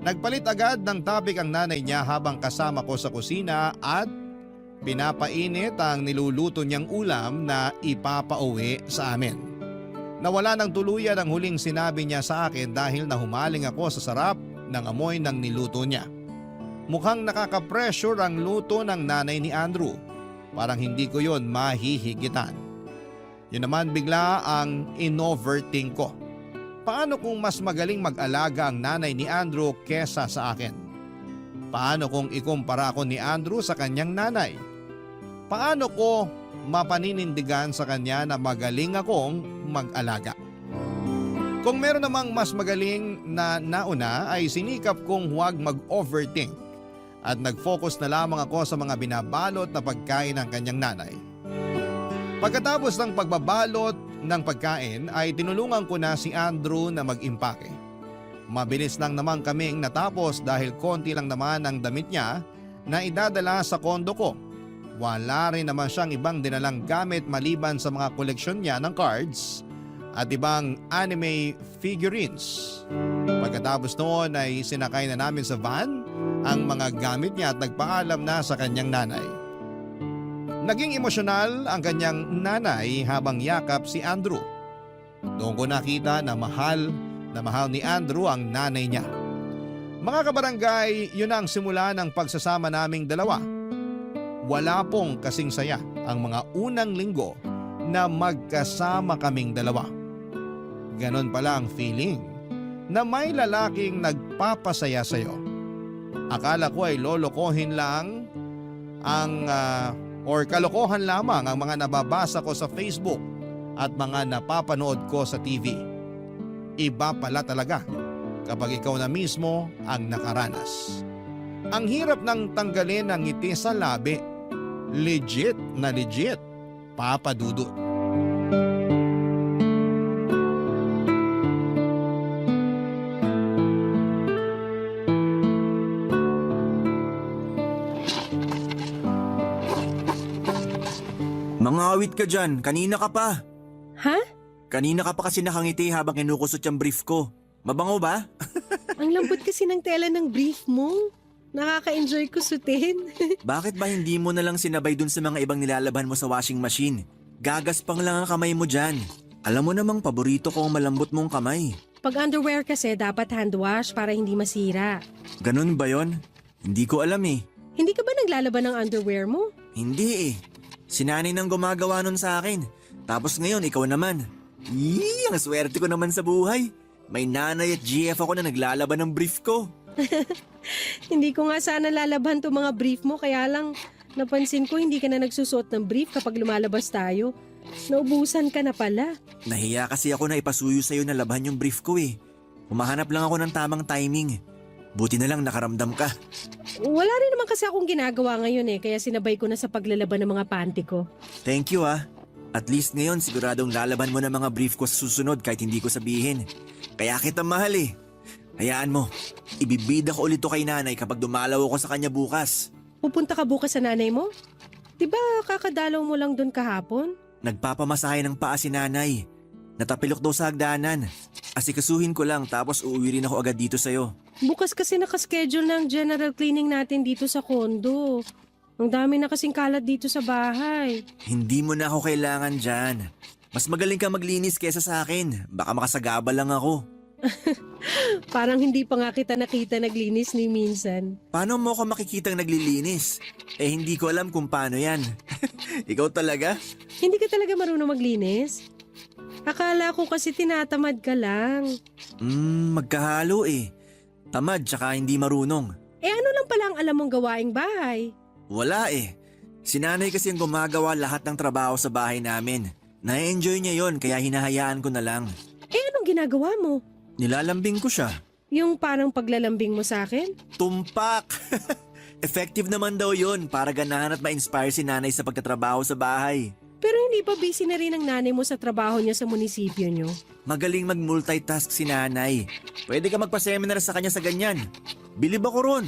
A: Nagpalit agad ng topic ang nanay niya habang kasama ko sa kusina at pinapainit ang niluluto niyang ulam na ipapauwi sa amin. Nawala ng tuluyan ang huling sinabi niya sa akin dahil nahumaling ako sa sarap ng amoy ng niluto niya. Mukhang nakaka-pressure ang luto ng nanay ni Andrew. Parang hindi ko yon mahihigitan. Yun naman bigla ang in-overthink ko. Paano kung mas magaling mag-alaga ang nanay ni Andrew kesa sa akin? Paano kung ikumpara ako ni Andrew sa kanyang nanay? Paano ko mapaninindigan sa kanya na magaling akong mag-alaga? Kung meron namang mas magaling na nauna ay sinikap kong huwag mag-overthink at nag-focus na lamang ako sa mga binabalot na pagkain ng kanyang nanay. Pagkatapos ng pagbabalot ng pagkain ay tinulungan ko na si Andrew na mag-impake. Mabilis lang naman kaming natapos dahil konti lang naman ang damit niya na idadala sa kondo ko. Wala rin naman siyang ibang dinalang gamit maliban sa mga koleksyon niya ng cards at ibang anime figurines. Pagkatapos noon ay sinakay na namin sa van ang mga gamit niya at nagpaalam na sa kanyang nanay. Naging emosyonal ang kanyang nanay habang yakap si Andrew. Doon ko nakita na mahal ni Andrew ang nanay niya. Mga kabarangay, yun ang simula ng pagsasama naming dalawa. Wala pong kasing saya ang mga unang linggo na magkasama kaming dalawa. Ganon pala ang feeling na may lalaking nagpapasaya sa'yo. Akala ko ay lolokohin lang or kalokohan lamang ang mga nababasa ko sa Facebook at mga napapanood ko sa TV. Iba pala talaga kapag ikaw na mismo ang nakaranas. Ang hirap ng tanggalin ang ngiti sa labi. Legit na legit, Papa Dudut.
G: Mga awit ka dyan, kanina ka pa.
C: Ha?
G: Kanina ka pa kasi nakangiti habang kinukusot yung brief ko. Mabango ba?
C: Ang lambot kasi ng tela ng brief mo. Nakaka-enjoy ko sutin.
G: Bakit ba hindi mo na lang sinabay dun sa mga ibang nilalaban mo sa washing machine? Gagaspang lang ang kamay mo dyan. Alam mo namang paborito ko ang malambot mong kamay.
C: Pag underwear kasi dapat hand wash para hindi masira.
G: Ganun ba yon? Hindi ko alam eh.
C: Hindi ka ba naglalaban ng underwear mo?
G: Hindi eh. Si nanay nang gumagawa nun sa akin. Tapos ngayon ikaw naman. Ang swerte ko naman sa buhay. May nanay at GF ako na naglalaban ng brief ko.
C: Hindi ko nga sana lalaban to mga brief mo, kaya lang napansin ko hindi ka na nagsusuot ng brief kapag lumalabas tayo. Naubusan ka na pala.
G: Nahiya kasi ako na ipasuyo sa'yo na laban yung brief ko eh. Humahanap lang ako ng tamang timing. Buti na lang nakaramdam ka.
C: Wala rin naman kasi akong ginagawa ngayon eh, kaya sinabay ko na sa paglalaban ng mga panty ko.
G: Thank you ah. At least ngayon siguradong lalaban mo ng mga brief ko sa susunod kahit hindi ko sabihin. Kaya kita mahal eh. Hayaan mo, ibibida ko ulit to kay nanay kapag dumalaw ako sa kanya bukas.
C: Pupunta ka bukas sa nanay mo? Diba kakadalaw mo lang doon kahapon?
G: Nagpapamasahe ng paa si nanay. Natapilok daw sa hagdanan. Asikasuhin ko lang tapos uuwi rin ako agad dito sa'yo.
C: Bukas kasi nakaschedule ng general cleaning natin dito sa kondo. Ang dami na kasing kalat dito sa bahay.
G: Hindi mo na ako kailangan dyan. Mas magaling ka maglinis kesa sa akin. Baka makasagaba lang ako.
C: Parang hindi pa nga kita nakita naglinis ni minsan.
G: Paano mo ako makikitang naglilinis? Hindi ko alam kung paano yan. Ikaw talaga?
C: Hindi ka talaga marunong maglinis? Akala ko kasi tinatamad ka lang.
G: Magkahalo eh. Tamad tsaka hindi marunong.
C: Ano lang pala ang alam mong gawaing bahay?
G: Wala eh. Si nanay kasi ang gumagawa lahat ng trabaho sa bahay namin. Na-enjoy niya yon kaya hinahayaan ko na lang.
C: Anong ginagawa mo?
G: Nilalambing ko siya.
C: Yung parang paglalambing mo sa akin?
G: Tumpak! Effective naman daw yon para ganahan at ma-inspire si nanay sa pagtatrabaho sa bahay.
C: Pero hindi pa busy na rin ang nanay mo sa trabaho niya sa munisipyo niyo?
G: Magaling mag-multitask si nanay. Pwede ka magpa-seminar sa kanya sa ganyan. Bilib ako ron.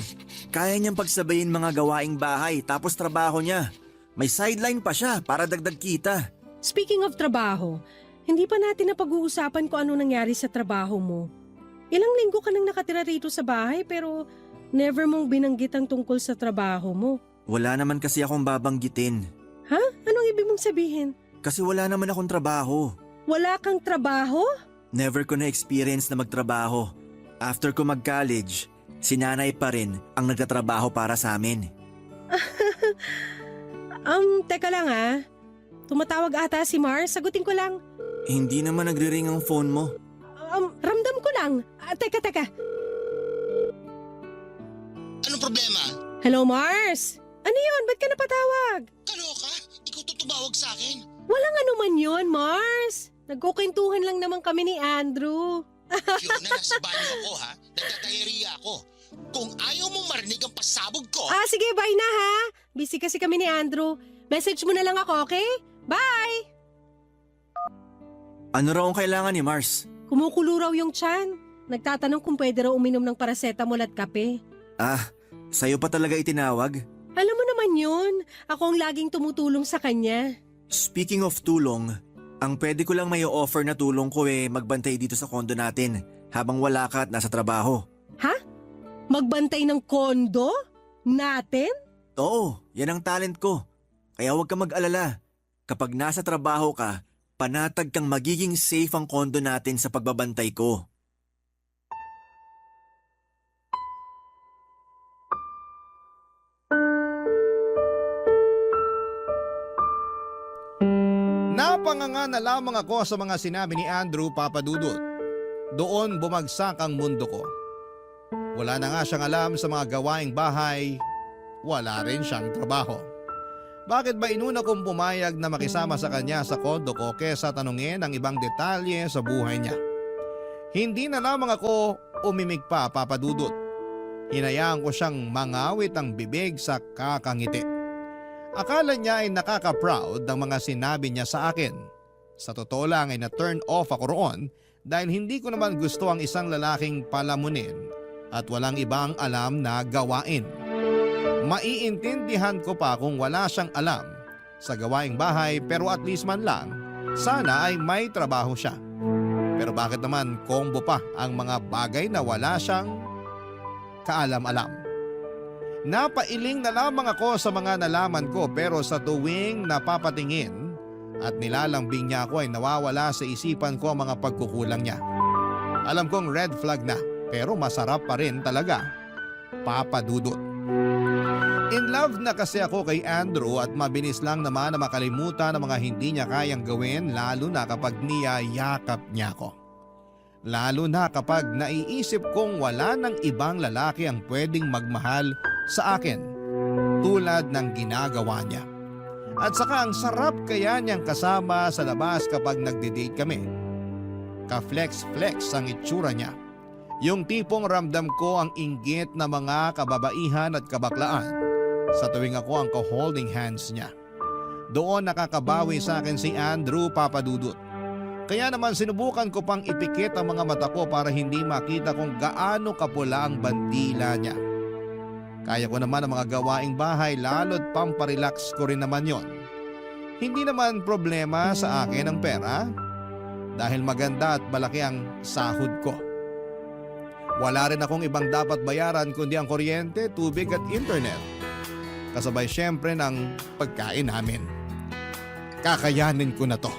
G: Kaya niyang pagsabayin mga gawaing bahay tapos trabaho niya. May sideline pa siya para dagdag kita.
C: Speaking of trabaho, hindi pa natin napag-uusapan kung ano nangyari sa trabaho mo. Ilang linggo ka nang nakatira rito sa bahay pero never mong binanggit ang tungkol sa trabaho mo.
G: Wala naman kasi akong babanggitin.
C: Ha? Anong ibig mong sabihin?
G: Kasi wala naman akong trabaho.
C: Wala kang trabaho?
G: Never ko na-experience na magtrabaho. After ko mag-college, si nanay pa rin ang nagtatrabaho para sa amin.
C: Teka lang ah. Tumatawag ata si Mars. Sagutin ko lang.
G: Hindi naman nagre-ring ang phone mo.
C: Ramdam ko lang. Teka.
F: Anong problema?
C: Hello, Mars? Ano yun? Ba't ka napatawag?
F: Kaloka? Ikaw to tumawag sa akin?
C: Walang anuman yun, Mars. Nagkukwentuhan lang naman kami ni Andrew.
F: Fiona, nasa banyo ako ha. Nagtatayariya ako. Kung ayaw mong marinig ang pasabog ko...
C: Sige, bye na ha. Busy kasi kami ni Andrew. Message mo na lang ako, okay? Bye!
G: Ano raw ang kailangan ni Mars?
C: Kumukulo raw yung tiyan. Nagtatanong kung pwede raw uminom ng paracetamol at kape.
G: Sa'yo pa talaga itinawag?
C: Alam mo naman yun. Ako ang laging tumutulong sa kanya.
G: Speaking of tulong, ang pwede ko lang may offer na tulong ko magbantay dito sa kondo natin habang wala ka at nasa trabaho.
C: Ha? Magbantay ng kondo? Natin?
G: Oo, yan ang talent ko. Kaya huwag ka mag-alala. Kapag nasa trabaho ka, panatag kang magiging safe ang kondo natin sa pagbabantay ko.
A: Napanganga na lamang ako sa mga sinabi ni Andrew, Papa Dudut. Doon bumagsak ang mundo ko. Wala na nga siyang alam sa mga gawaing bahay, wala rin siyang trabaho. Bakit ba inuna kong pumayag na makisama sa kanya sa kondo ko kesa tanungin ang ibang detalye sa buhay niya? Hindi na lamang ako umimik pa, Papa Dudut. Hinayaan ko siyang mangawit ang bibig sa kakangiti. Akala niya ay nakaka-proud ng mga sinabi niya sa akin. Sa totoo lang ay na-turn off ako roon dahil hindi ko naman gusto ang isang lalaking palamunin at walang ibang alam na gawain. Maiintindihan ko pa kung wala siyang alam sa gawaing bahay pero at least man lang sana ay may trabaho siya. Pero bakit naman combo pa ang mga bagay na wala siyang kaalam-alam? Napailing na lamang ako sa mga nalaman ko pero sa tuwing napapatingin at nilalambing niya ako ay nawawala sa isipan ko ang mga pagkukulang niya. Alam kong red flag na pero masarap pa rin talaga, Papa Dudut. In love na kasi ako kay Andrew at mabilis lang naman na makalimutan ang mga hindi niya kayang gawin lalo na kapag niyayakap niya ako. Lalo na kapag naiisip kong wala ng ibang lalaki ang pwedeng magmahal sa akin tulad ng ginagawa niya. At saka ang sarap kaya niyang kasama sa labas kapag nagde-date kami. Ka-flex-flex ang itsura niya. Yung tipong ramdam ko ang inggit na mga kababaihan at kabaklaan sa tuwing ako ang ka-holding hands niya. Doon nakakabawi sa akin si Andrew, Papa Dudut. Kaya naman sinubukan ko pang ipikit ang mga mata ko para hindi makita kung gaano kapula ang bandila niya. Kaya ko naman ang mga gawaing bahay lalo't pamparelax ko rin naman yon. Hindi naman problema sa akin ang pera dahil maganda at malaki ang sahod ko. Wala rin akong ibang dapat bayaran kundi ang kuryente, tubig at internet. Kasabay syempre ng pagkain namin. Kakayanin ko na to.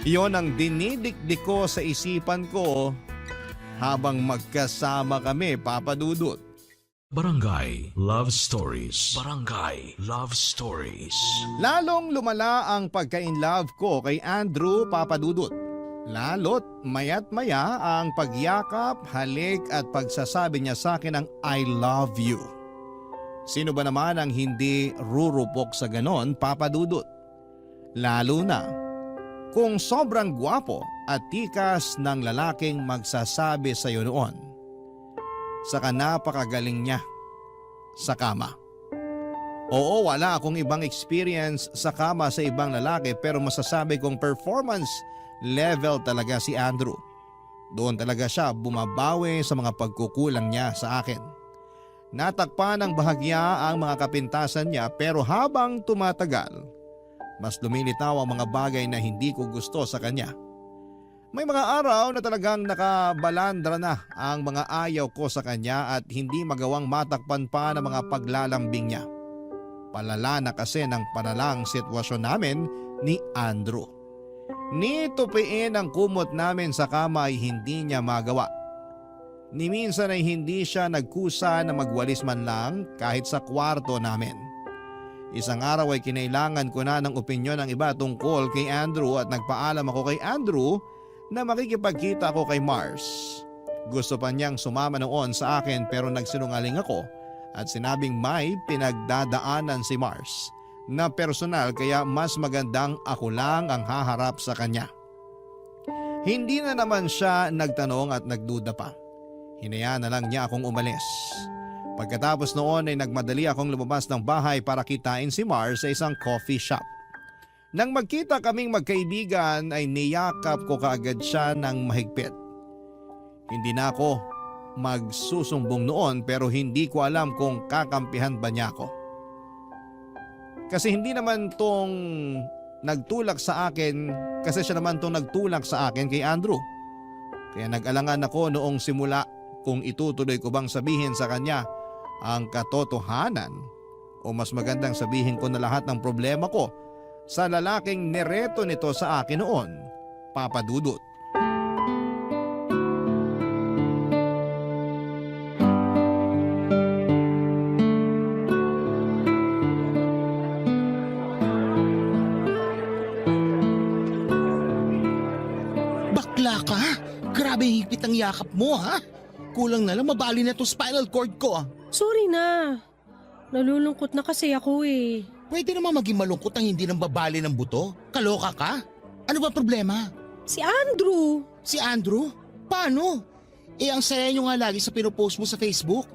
A: Iyon ang dinidikdik ko sa isipan ko habang magkasama kami, Papa Dudut.
E: Barangay Love Stories. Barangay Love Stories.
A: Lalong lumala ang pagka-inlove ko kay Andrew, Papa Dudut. Lalo't mayat maya ang pagyakap, halik at pagsasabi niya sa akin ng I love you. Sino ba naman ang hindi rurupok sa ganon, Papa Dudut? Lalo na kung sobrang gwapo at tikas ng lalaking magsasabi sa iyo noon. Saka napakagaling niya sa kama. Oo, wala akong ibang experience sa kama sa ibang lalaki pero masasabi kong performance level talaga si Andrew. Doon talaga siya bumabawi sa mga pagkukulang niya sa akin. Natakpan ng bahagya ang mga kapintasan niya pero habang tumatagal, mas lumilitaw ang mga bagay na hindi ko gusto sa kanya. May mga araw na talagang nakabalandra na ang mga ayaw ko sa kanya at hindi magawang matakpan pa ng mga paglalambing niya. Palala na kasi ng panalang sitwasyon namin ni Andrew. Ni tupiin ang kumot namin sa kama ay hindi niya magawa. Ni minsan ay hindi siya nagkusa na magwalis man lang kahit sa kwarto namin. Isang araw ay kinailangan ko na ng opinyon ng iba tungkol kay Andrew at nagpaalam ako kay Andrew na makikipagkita ako kay Mars. Gusto pa niyang sumama noon sa akin pero nagsinungaling ako at sinabing may pinagdadaanan si Mars na personal kaya mas magandang ako lang ang haharap sa kanya. Hindi na naman siya nagtanong at nagduda pa. Hinayaan na lang niya akong umalis. Pagkatapos noon ay nagmadali akong lumabas ng bahay para kitain si Mars sa isang coffee shop. Nang magkita kaming magkaibigan ay niyakap ko kaagad siya ng mahigpit. Hindi na ako magsusumbong noon pero hindi ko alam kung kakampihan ba niya ako. Kasi hindi naman tong nagtulak sa akin kasi siya naman tong nagtulak sa akin kay Andrew. Kaya nag-alangan ako noong simula kung itutuloy ko bang sabihin sa kanya ang katotohanan o mas magandang sabihin ko na lahat ng problema ko sa lalaking nereto nito sa akin noon, Papa Dudut.
F: Bakla ka? Grabe higpit ang yakap mo, ha? Kulang na lang mabali na to spinal cord ko.
C: Sorry na. Nalulungkot na kasi ako eh.
F: Pwede naman maging malungkot ang hindi nang babali ng buto? Kaloka ka? Ano ba problema?
C: Si Andrew.
F: Si Andrew? Paano? Ang saya nyo nga lagi sa pinopost mo sa Facebook.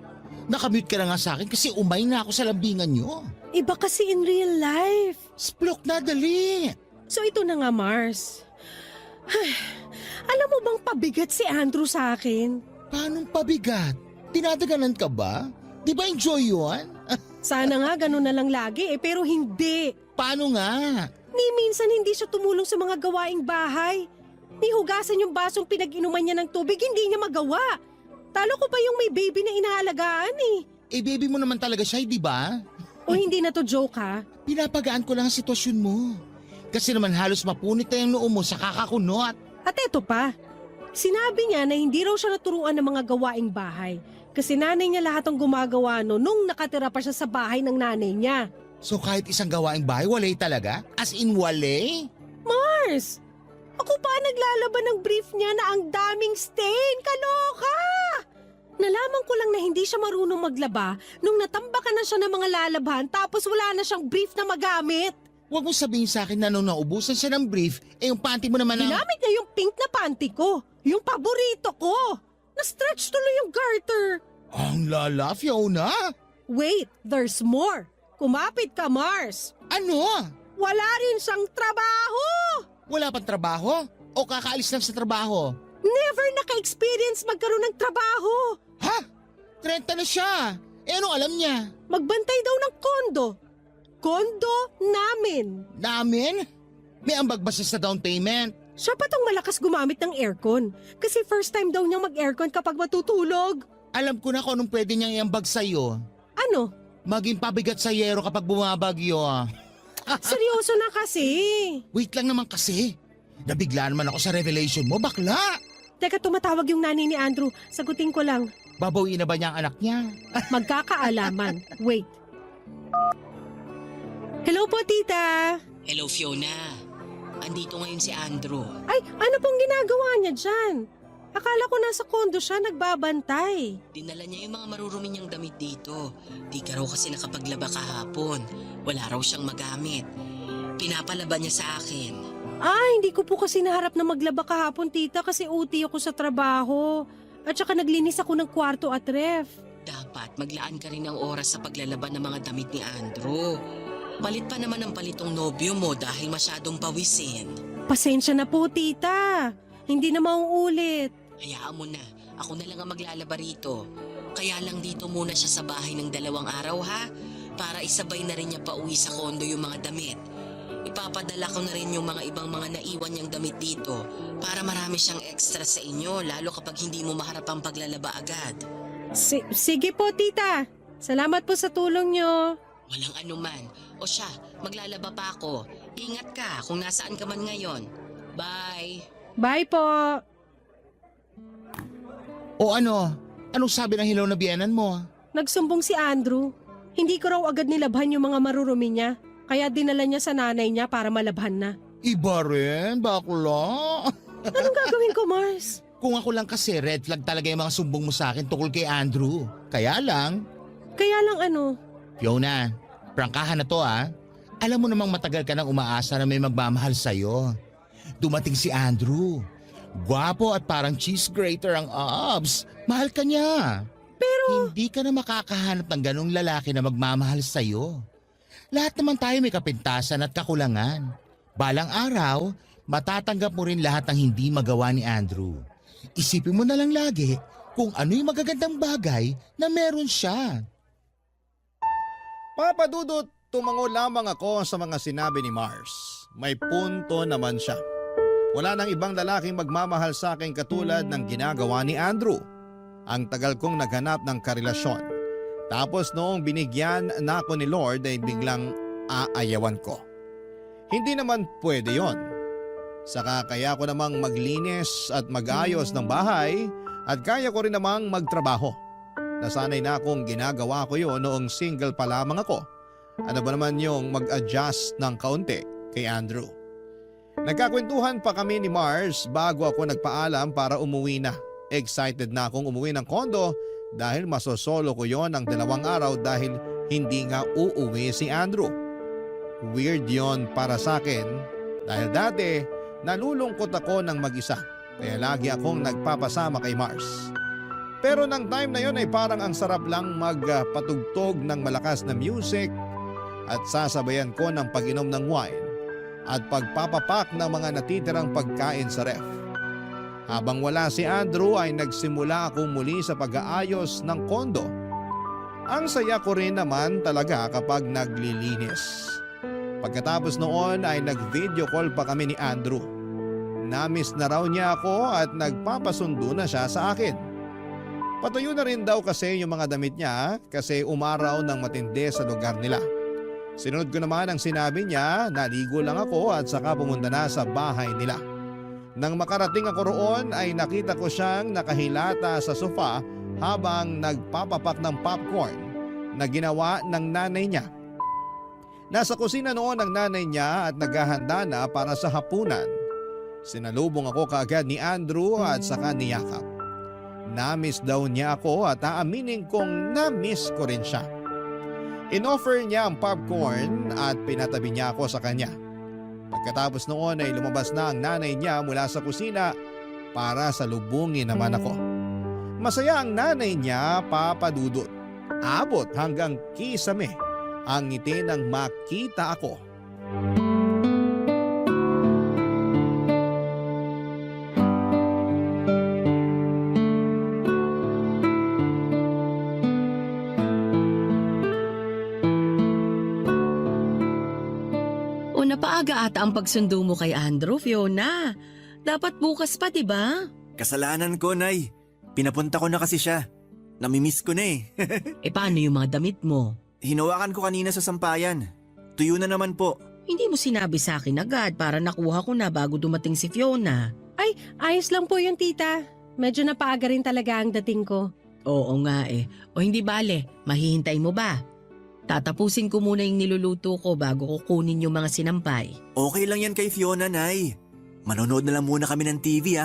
F: Nakamute ka na nga sa akin kasi umay na ako sa lambingan nyo.
C: Iba kasi in real life.
F: Splok na, dali.
C: So ito na nga, Mars. Alam mo bang pabigat si Andrew sa akin?
F: Paanong pabigat? Dinadaganan ka ba? Di ba enjoy yun?
C: Sana nga ganun na lang lagi pero hindi.
F: Paano nga?
C: Ni minsan hindi siya tumulong sa mga gawaing bahay. Ni hugasan yung basong pinag-inuman niya ng tubig, hindi niya magawa. Talo ko pa yung may baby na inaalagaan eh.
F: Baby mo naman talaga siya, di ba?
C: O hindi na to joke ha?
F: Pinapagaan ko lang ang sitwasyon mo. Kasi naman halos mapunit na yung noo mo sa kakakunot.
C: At eto pa, sinabi niya na hindi raw siya naturuan ng mga gawaing bahay. Kasi nanay niya lahat ang gumagawa nung nakatira pa siya sa bahay ng nanay niya.
F: So kahit isang gawaing bahay, walay talaga? As in walay?
C: Mars! Ako pa naglalaban ng brief niya na ang daming stain. Kaloka! Nalaman ko lang na hindi siya marunong maglaba nung natambakan na siya ng mga lalaban tapos wala na siyang brief na magamit.
F: Huwag mo sabihin sa akin na nung naubusan siya ng brief, yung panty mo naman na...
C: Ginamit niya yung pink na panty ko. Yung paborito ko. Na-stretch tuloy yung garter.
F: Ang lala, Fiona.
C: Wait, there's more. Kumapit ka, Mars.
F: Ano?
C: Wala rin siyang trabaho.
F: Wala pang trabaho? O kakaalis lang sa trabaho?
C: Never naka-experience magkaroon ng trabaho.
F: Ha? 30 na siya. Anong alam niya?
C: Magbantay daw ng kondo. kondo namin.
F: Namin? May ambag ba siya sa down payment?
C: Siya pa tong malakas gumamit ng aircon. Kasi first time daw niyang mag-aircon kapag matutulog.
F: Alam ko na kung anong pwede niyang iambag sa'yo.
C: Ano?
F: Maging pabigat sa yero kapag bumabagyo.
C: Seryoso na kasi.
F: Wait lang naman kasi. Nabigla naman ako sa revelation mo, bakla.
C: Teka, tumatawag yung nanay ni Andrew. Sagutin ko lang.
F: Babawiin na ba niya ang anak niya?
C: Magkakaalaman. Wait. Hello po, tita.
H: Hello, Fiona. Andito ngayon si Andrew.
C: Ay, ano pong ginagawa niya dyan? Akala ko nasa kondo siya nagbabantay.
H: Dinala niya yung mga marurumi niyang damit dito. Di ka raw kasi nakapaglaba kahapon. Wala raw siyang magamit. Pinapalaba niya sa akin.
C: Hindi ko po kasi naharap na maglaba kahapon, tita, kasi OT ako sa trabaho. At saka naglinis ako ng kwarto at ref.
H: Dapat maglaan ka rin ng oras sa paglalaba ng mga damit ni Andrew. Palit pa naman ang palitong nobyo mo dahil masyadong pawisin.
C: Pasensya na po, tita. Hindi na mauulit.
H: Hayaan mo na. Ako na lang ang maglalaba rito. Kaya lang dito muna siya sa bahay ng 2 araw ha. Para isabay na rin niya pauwi sa kondo yung mga damit. Ipapadala ko na rin yung mga ibang mga naiwan niyang damit dito. Para marami siyang extra sa inyo. Lalo kapag hindi mo maharap ang paglalaba agad.
C: Sige po, tita. Salamat po sa tulong niyo.
H: Walang anuman. O siya, maglalaba pa ako. Ingat ka kung nasaan ka man ngayon. Bye!
C: Bye po.
F: O ano? Anong sabi ng hilaw na biyenan mo?
C: Nagsumbong si Andrew. Hindi ko raw agad nilabhan yung mga marurumi niya. Kaya dinala niya sa nanay niya para malabhan na.
F: Iba rin, bakla.
C: Anong gagawin ko, Mars?
F: Kung ako lang kasi, red flag talaga yung mga sumbong mo sa akin tungkol kay Andrew. Kaya lang,
C: Ano?
F: Fiona, prangkahan na to Alam mo namang matagal ka nang umaasa na may magmamahal sa'yo. Dumating si Andrew. Gwapo at parang cheese grater ang abs. Mahal ka niya. Pero hindi ka na makakahanap ng ganong lalaki na magmamahal sa'yo. Lahat naman tayo may kapintasan at kakulangan. Balang araw, matatanggap mo rin lahat ng hindi magawa ni Andrew. Isipin mo na lang lagi kung ano yung magagandang bagay na meron siya.
A: Papadudot, tumango lamang ako sa mga sinabi ni Mars. May punto naman siya. Wala nang ibang lalaking magmamahal sa akin katulad ng ginagawa ni Andrew. Ang tagal kong naghanap ng karelasyon. Tapos noong binigyan na ako ni Lord ay biglang aayawan ko. Hindi naman pwede yon. Saka kaya ko namang maglinis at mag-ayos ng bahay at kaya ko rin namang magtrabaho. Nasanay na akong ginagawa ko yon noong single pa lamang ako. Ano ba naman yung mag-adjust ng kaunti kay Andrew? Nagkakwentuhan pa kami ni Mars bago ako nagpaalam para umuwi na. Excited na akong umuwi ng kondo dahil masosolo ko yon ng 2 araw dahil hindi nga uuwi si Andrew. Weird yon para sa akin dahil dati nalulungkot ako ng mag-isa kaya lagi akong nagpapasama kay Mars. Pero nang time na yon ay parang ang sarap lang magpatugtog ng malakas na music at sasabayan ko ng pag-inom ng wine at pagpapapak ng mga natitirang pagkain sa ref. Habang wala si Andrew ay nagsimula akong muli sa pag-aayos ng kondo. Ang saya ko rin naman talaga kapag naglilinis. Pagkatapos noon ay nag-video call pa kami ni Andrew. Namiss na raw niya ako at nagpapasundo na siya sa akin. Patuyo na rin daw kasi yung mga damit niya kasi umaraw ng matindi sa lugar nila. Sinunod ko naman ang sinabi niya, naligo lang ako at saka pumunta na sa bahay nila. Nang makarating ako roon ay nakita ko siyang nakahilata sa sofa habang nagpapapak ng popcorn na ginawa ng nanay niya. Nasa kusina noon ang nanay niya at naghahanda na para sa hapunan. Sinalubong ako kaagad ni Andrew at saka niyakap. Namiss daw niya ako at aaminin kong namiss ko rin siya. Inoffer niya ang popcorn at pinatabi niya ako sa kanya. Pagkatapos noon ay lumabas na ang nanay niya mula sa kusina para salubungin naman ako. Masaya ang nanay niya, papadudot. Abot hanggang kisame ang ngiti nang makita ako.
B: ang pagsundo mo kay Andrew, Fiona. Dapat bukas pa, di ba?
G: Kasalanan ko, Nay. Pinapunta ko na kasi siya. Namimiss ko na eh.
B: Paano yung mga damit mo?
G: Hinawakan ko kanina sa sampayan. Tuyo na naman po.
B: Hindi mo sinabi sa akin agad para nakuha ko na bago dumating si Fiona.
C: Ayos lang po yun, tita. Medyo napaaga rin talaga ang dating ko.
B: Oo nga eh. O hindi bale, mahihintay mo ba? Tatapusin ko muna yung niluluto ko bago ko kunin yung mga sinampay.
G: Okay lang yan kay Fiona, Nay. Manonood na lang muna kami ng TV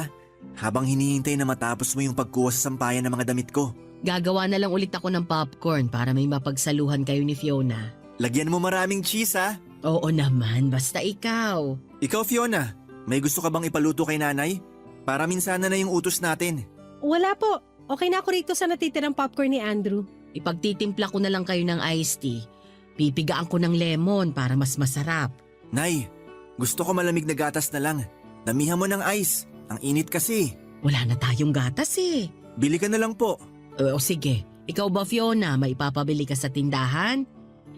G: habang hinihintay na matapos mo yung pagkuha sa sampayan ng mga damit ko.
B: Gagawa na lang ulit ako ng popcorn para may mapagsaluhan kayo ni Fiona.
G: Lagyan mo maraming cheese
B: Oo naman, basta ikaw.
G: Ikaw, Fiona, may gusto ka bang ipaluto kay Nanay? Para minsan na yung utos natin.
C: Wala po. Okay na ako rito sa natitirang popcorn ni Andrew.
B: Ipagtitimpla ko na lang kayo ng iced tea. Pipigaan ko ng lemon para mas masarap.
G: Nay, gusto ko malamig na gatas na lang. Damihan mo ng ice. Ang init kasi.
B: Wala na tayong gatas eh.
G: Bili ka na lang po.
B: O sige, ikaw ba Fiona, may ipapabili ka sa tindahan?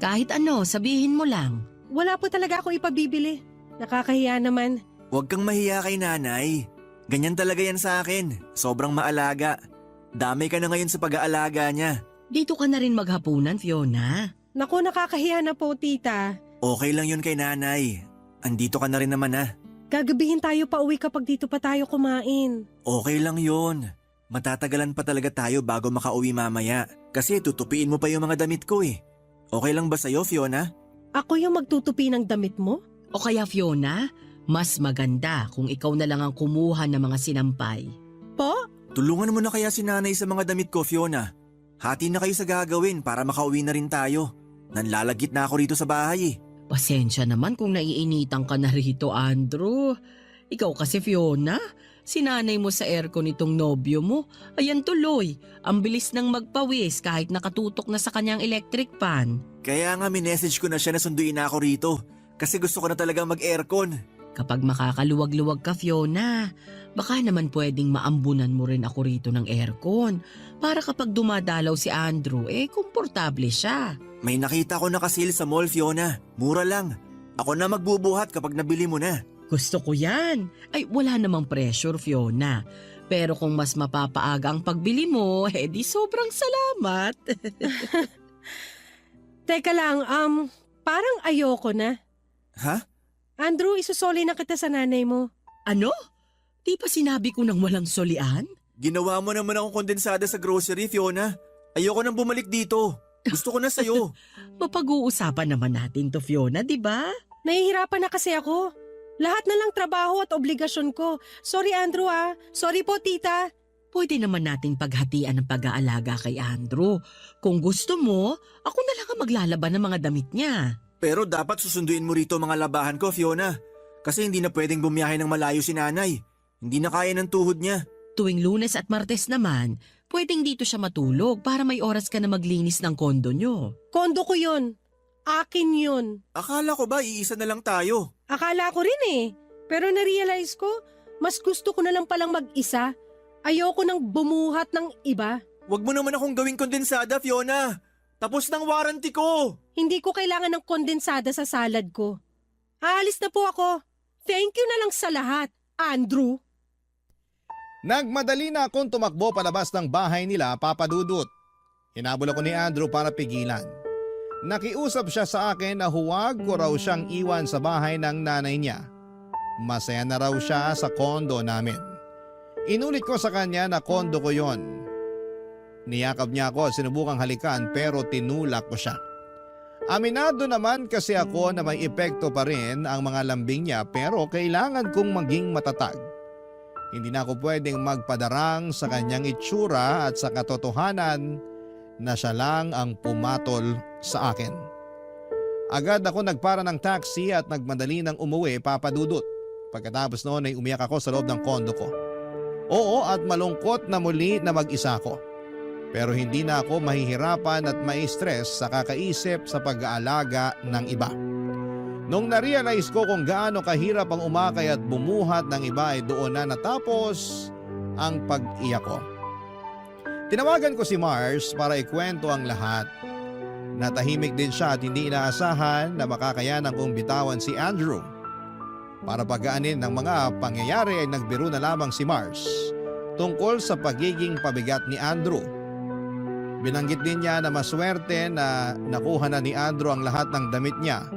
B: Kahit ano, sabihin mo lang.
C: Wala po talaga ako ipabibili. Nakakahiya naman.
G: Huwag kang mahiya kay Nanay. Ganyan talaga yan sa akin. Sobrang maalaga. Damay ka na ngayon sa pag-aalaga niya.
B: Dito ka na rin maghapunan, Fiona.
C: Naku, nakakahiya na po, tita.
G: Okay lang yun kay Nanay. Andito ka na rin naman
C: Gagabihin tayo pa uwi kapag dito pa tayo kumain.
G: Okay lang yun. Matatagalan pa talaga tayo bago makauwi mamaya. Kasi tutupiin mo pa yung mga damit ko eh. Okay lang ba sa'yo, Fiona?
C: Ako yung magtutupi ng damit mo?
B: O kaya Fiona, mas maganda kung ikaw na lang ang kumuha ng mga sinampay.
C: Po?
G: Tulungan mo na kaya si Nanay sa mga damit ko, Fiona. Hati na kayo sa gagawin para makauwi na rin tayo. Nanlalagit na ako rito sa bahay eh.
B: Pasensya naman kung naiinitan ka na rito, Andrew. Ikaw kasi Fiona, sinanay mo sa aircon itong nobyo mo. Ayan tuloy, ang bilis nang magpawis kahit nakatutok na sa kanyang electric fan.
G: Kaya nga minessage ko na siya na sunduin na ako rito. Kasi gusto ko na talagang mag-aircon.
B: Kapag makakaluwag-luwag ka Fiona, baka naman pwedeng maambunan mo rin ako rito ng aircon. Para kapag dumadalaw si Andrew, komportable siya.
G: May nakita ko na kasil sa mall, Fiona. Mura lang. Ako na magbubuhat kapag nabili mo na.
B: Gusto ko yan. Ay, wala namang pressure, Fiona. Pero kung mas mapapaaga ang pagbili mo, di sobrang salamat.
C: Teka lang, parang ayoko na.
G: Ha?
C: Andrew, isusoli na kita sa nanay mo.
B: Ano? Di pa sinabi ko nang walang solian?
G: Ginawa mo naman akong kondensada sa grocery, Fiona. Ayoko nang bumalik dito. Gusto ko na sa'yo.
B: Mapag-uusapan naman natin to, Fiona, di ba?
C: Nahihirapan na kasi ako. Lahat na lang trabaho at obligasyon ko. Sorry, Andrew Sorry po, tita.
B: Pwede naman nating paghatian ng pag-aalaga kay Andrew. Kung gusto mo, ako na lang ang maglalaban ng mga damit niya.
G: Pero dapat susunduin mo rito mga labahan ko, Fiona. Kasi hindi na pwedeng bumiyahe ng malayo si Nanay. Hindi na kaya ng tuhod niya.
B: Tuwing Lunes at Martes naman, pwedeng dito siya matulog para may oras ka na maglinis ng kondo nyo.
C: Kondo ko yun. Akin yun.
G: Akala ko ba iisa na lang tayo?
C: Akala ko rin Pero narealize ko, mas gusto ko na lang palang mag-isa. Ayoko nang bumuhat ng iba.
G: Huwag mo naman akong gawing kondensada, Fiona. Tapos ng warranty ko.
C: Hindi ko kailangan ng kondensada sa salad ko. Aalis na po ako. Thank you na lang sa lahat, Andrew.
A: Nagmadali na akong tumakbo palabas ng bahay nila, Papa Dudut. Hinabol ako ni Andrew para pigilan. Nakiusap siya sa akin na huwag ko raw siyang iwan sa bahay ng nanay niya. Masaya na raw siya sa kondo namin. Inulit ko sa kanya na kondo ko yon. Niyakap niya ako at sinubukang halikan pero tinulak ko siya. Aminado naman kasi ako na may epekto pa rin ang mga lambing niya pero kailangan kong maging matatag. Hindi na ako pwedeng magpadarang sa kanyang itsura at sa katotohanan na siya lang ang pumatol sa akin. Agad ako nagpara ng taxi at nagmadali ng umuwi, Papa Dudut. Pagkatapos noon ay umiyak ako sa loob ng kondo ko. Oo, at malungkot na muli na mag-isa ko. Pero hindi na ako mahihirapan at mai-stress sa kakaisip sa pag-aalaga ng iba. Nung na-realize ko kung gaano kahirap ang umakay at bumuhat ng iba ay doon na natapos ang pag-iyak ko. Tinawagan ko si Mars para ikwento ang lahat. Natahimik din siya at hindi inaasahan na makakayanan kong bitawan si Andrew. Para pagaanin ng mga pangyayari ay nagbiro na lamang si Mars tungkol sa pagiging pabigat ni Andrew. Binanggit din niya na maswerte na nakuha na ni Andrew ang lahat ng damit niya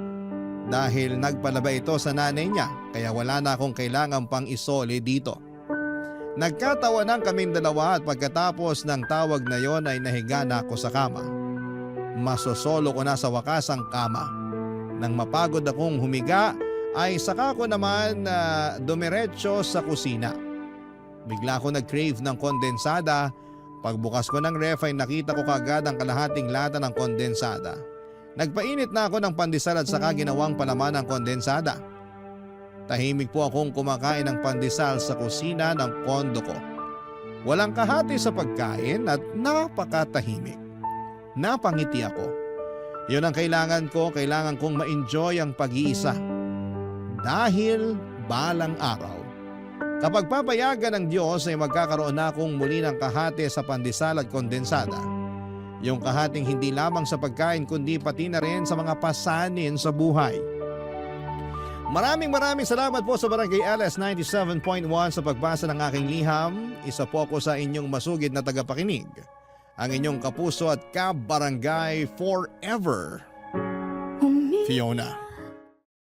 A: dahil nagpalaba ito sa nanay niya kaya wala na akong kailangan pang isole dito. Nagkatawanan kaming dalawa at pagkatapos ng tawag na yon ay nahiga na ako sa kama. Masosolo ko na sa wakas ang kama. Nang mapagod akong humiga ay saka ko naman dumiretso sa kusina. Bigla ko nag-crave ng kondensada. Pagbukas ko ng ref ay nakita ko kagad ang kalahating lata ng kondensada. Nagpainit na ako ng pandesal at saka ginawang palaman ng kondensada. Tahimik po akong kumakain ng pandesal sa kusina ng kondo ko. Walang kahati sa pagkain at napakatahimik. Napangiti ako. Yun ang kailangan ko, kailangan kong ma-enjoy ang pag-iisa. Dahil balang araw, kapag papayagan ng Diyos ay magkakaroon na akong muli ng kahati sa pandesal at kondensada. Yung kahating hindi lamang sa pagkain kundi pati na rin sa mga pasanin sa buhay. Maraming salamat po sa Barangay LS 97.1 sa pagbasa ng aking liham. Isa po ako sa inyong masugid na tagapakinig. Ang inyong kapuso at kabarangay forever, Fiona.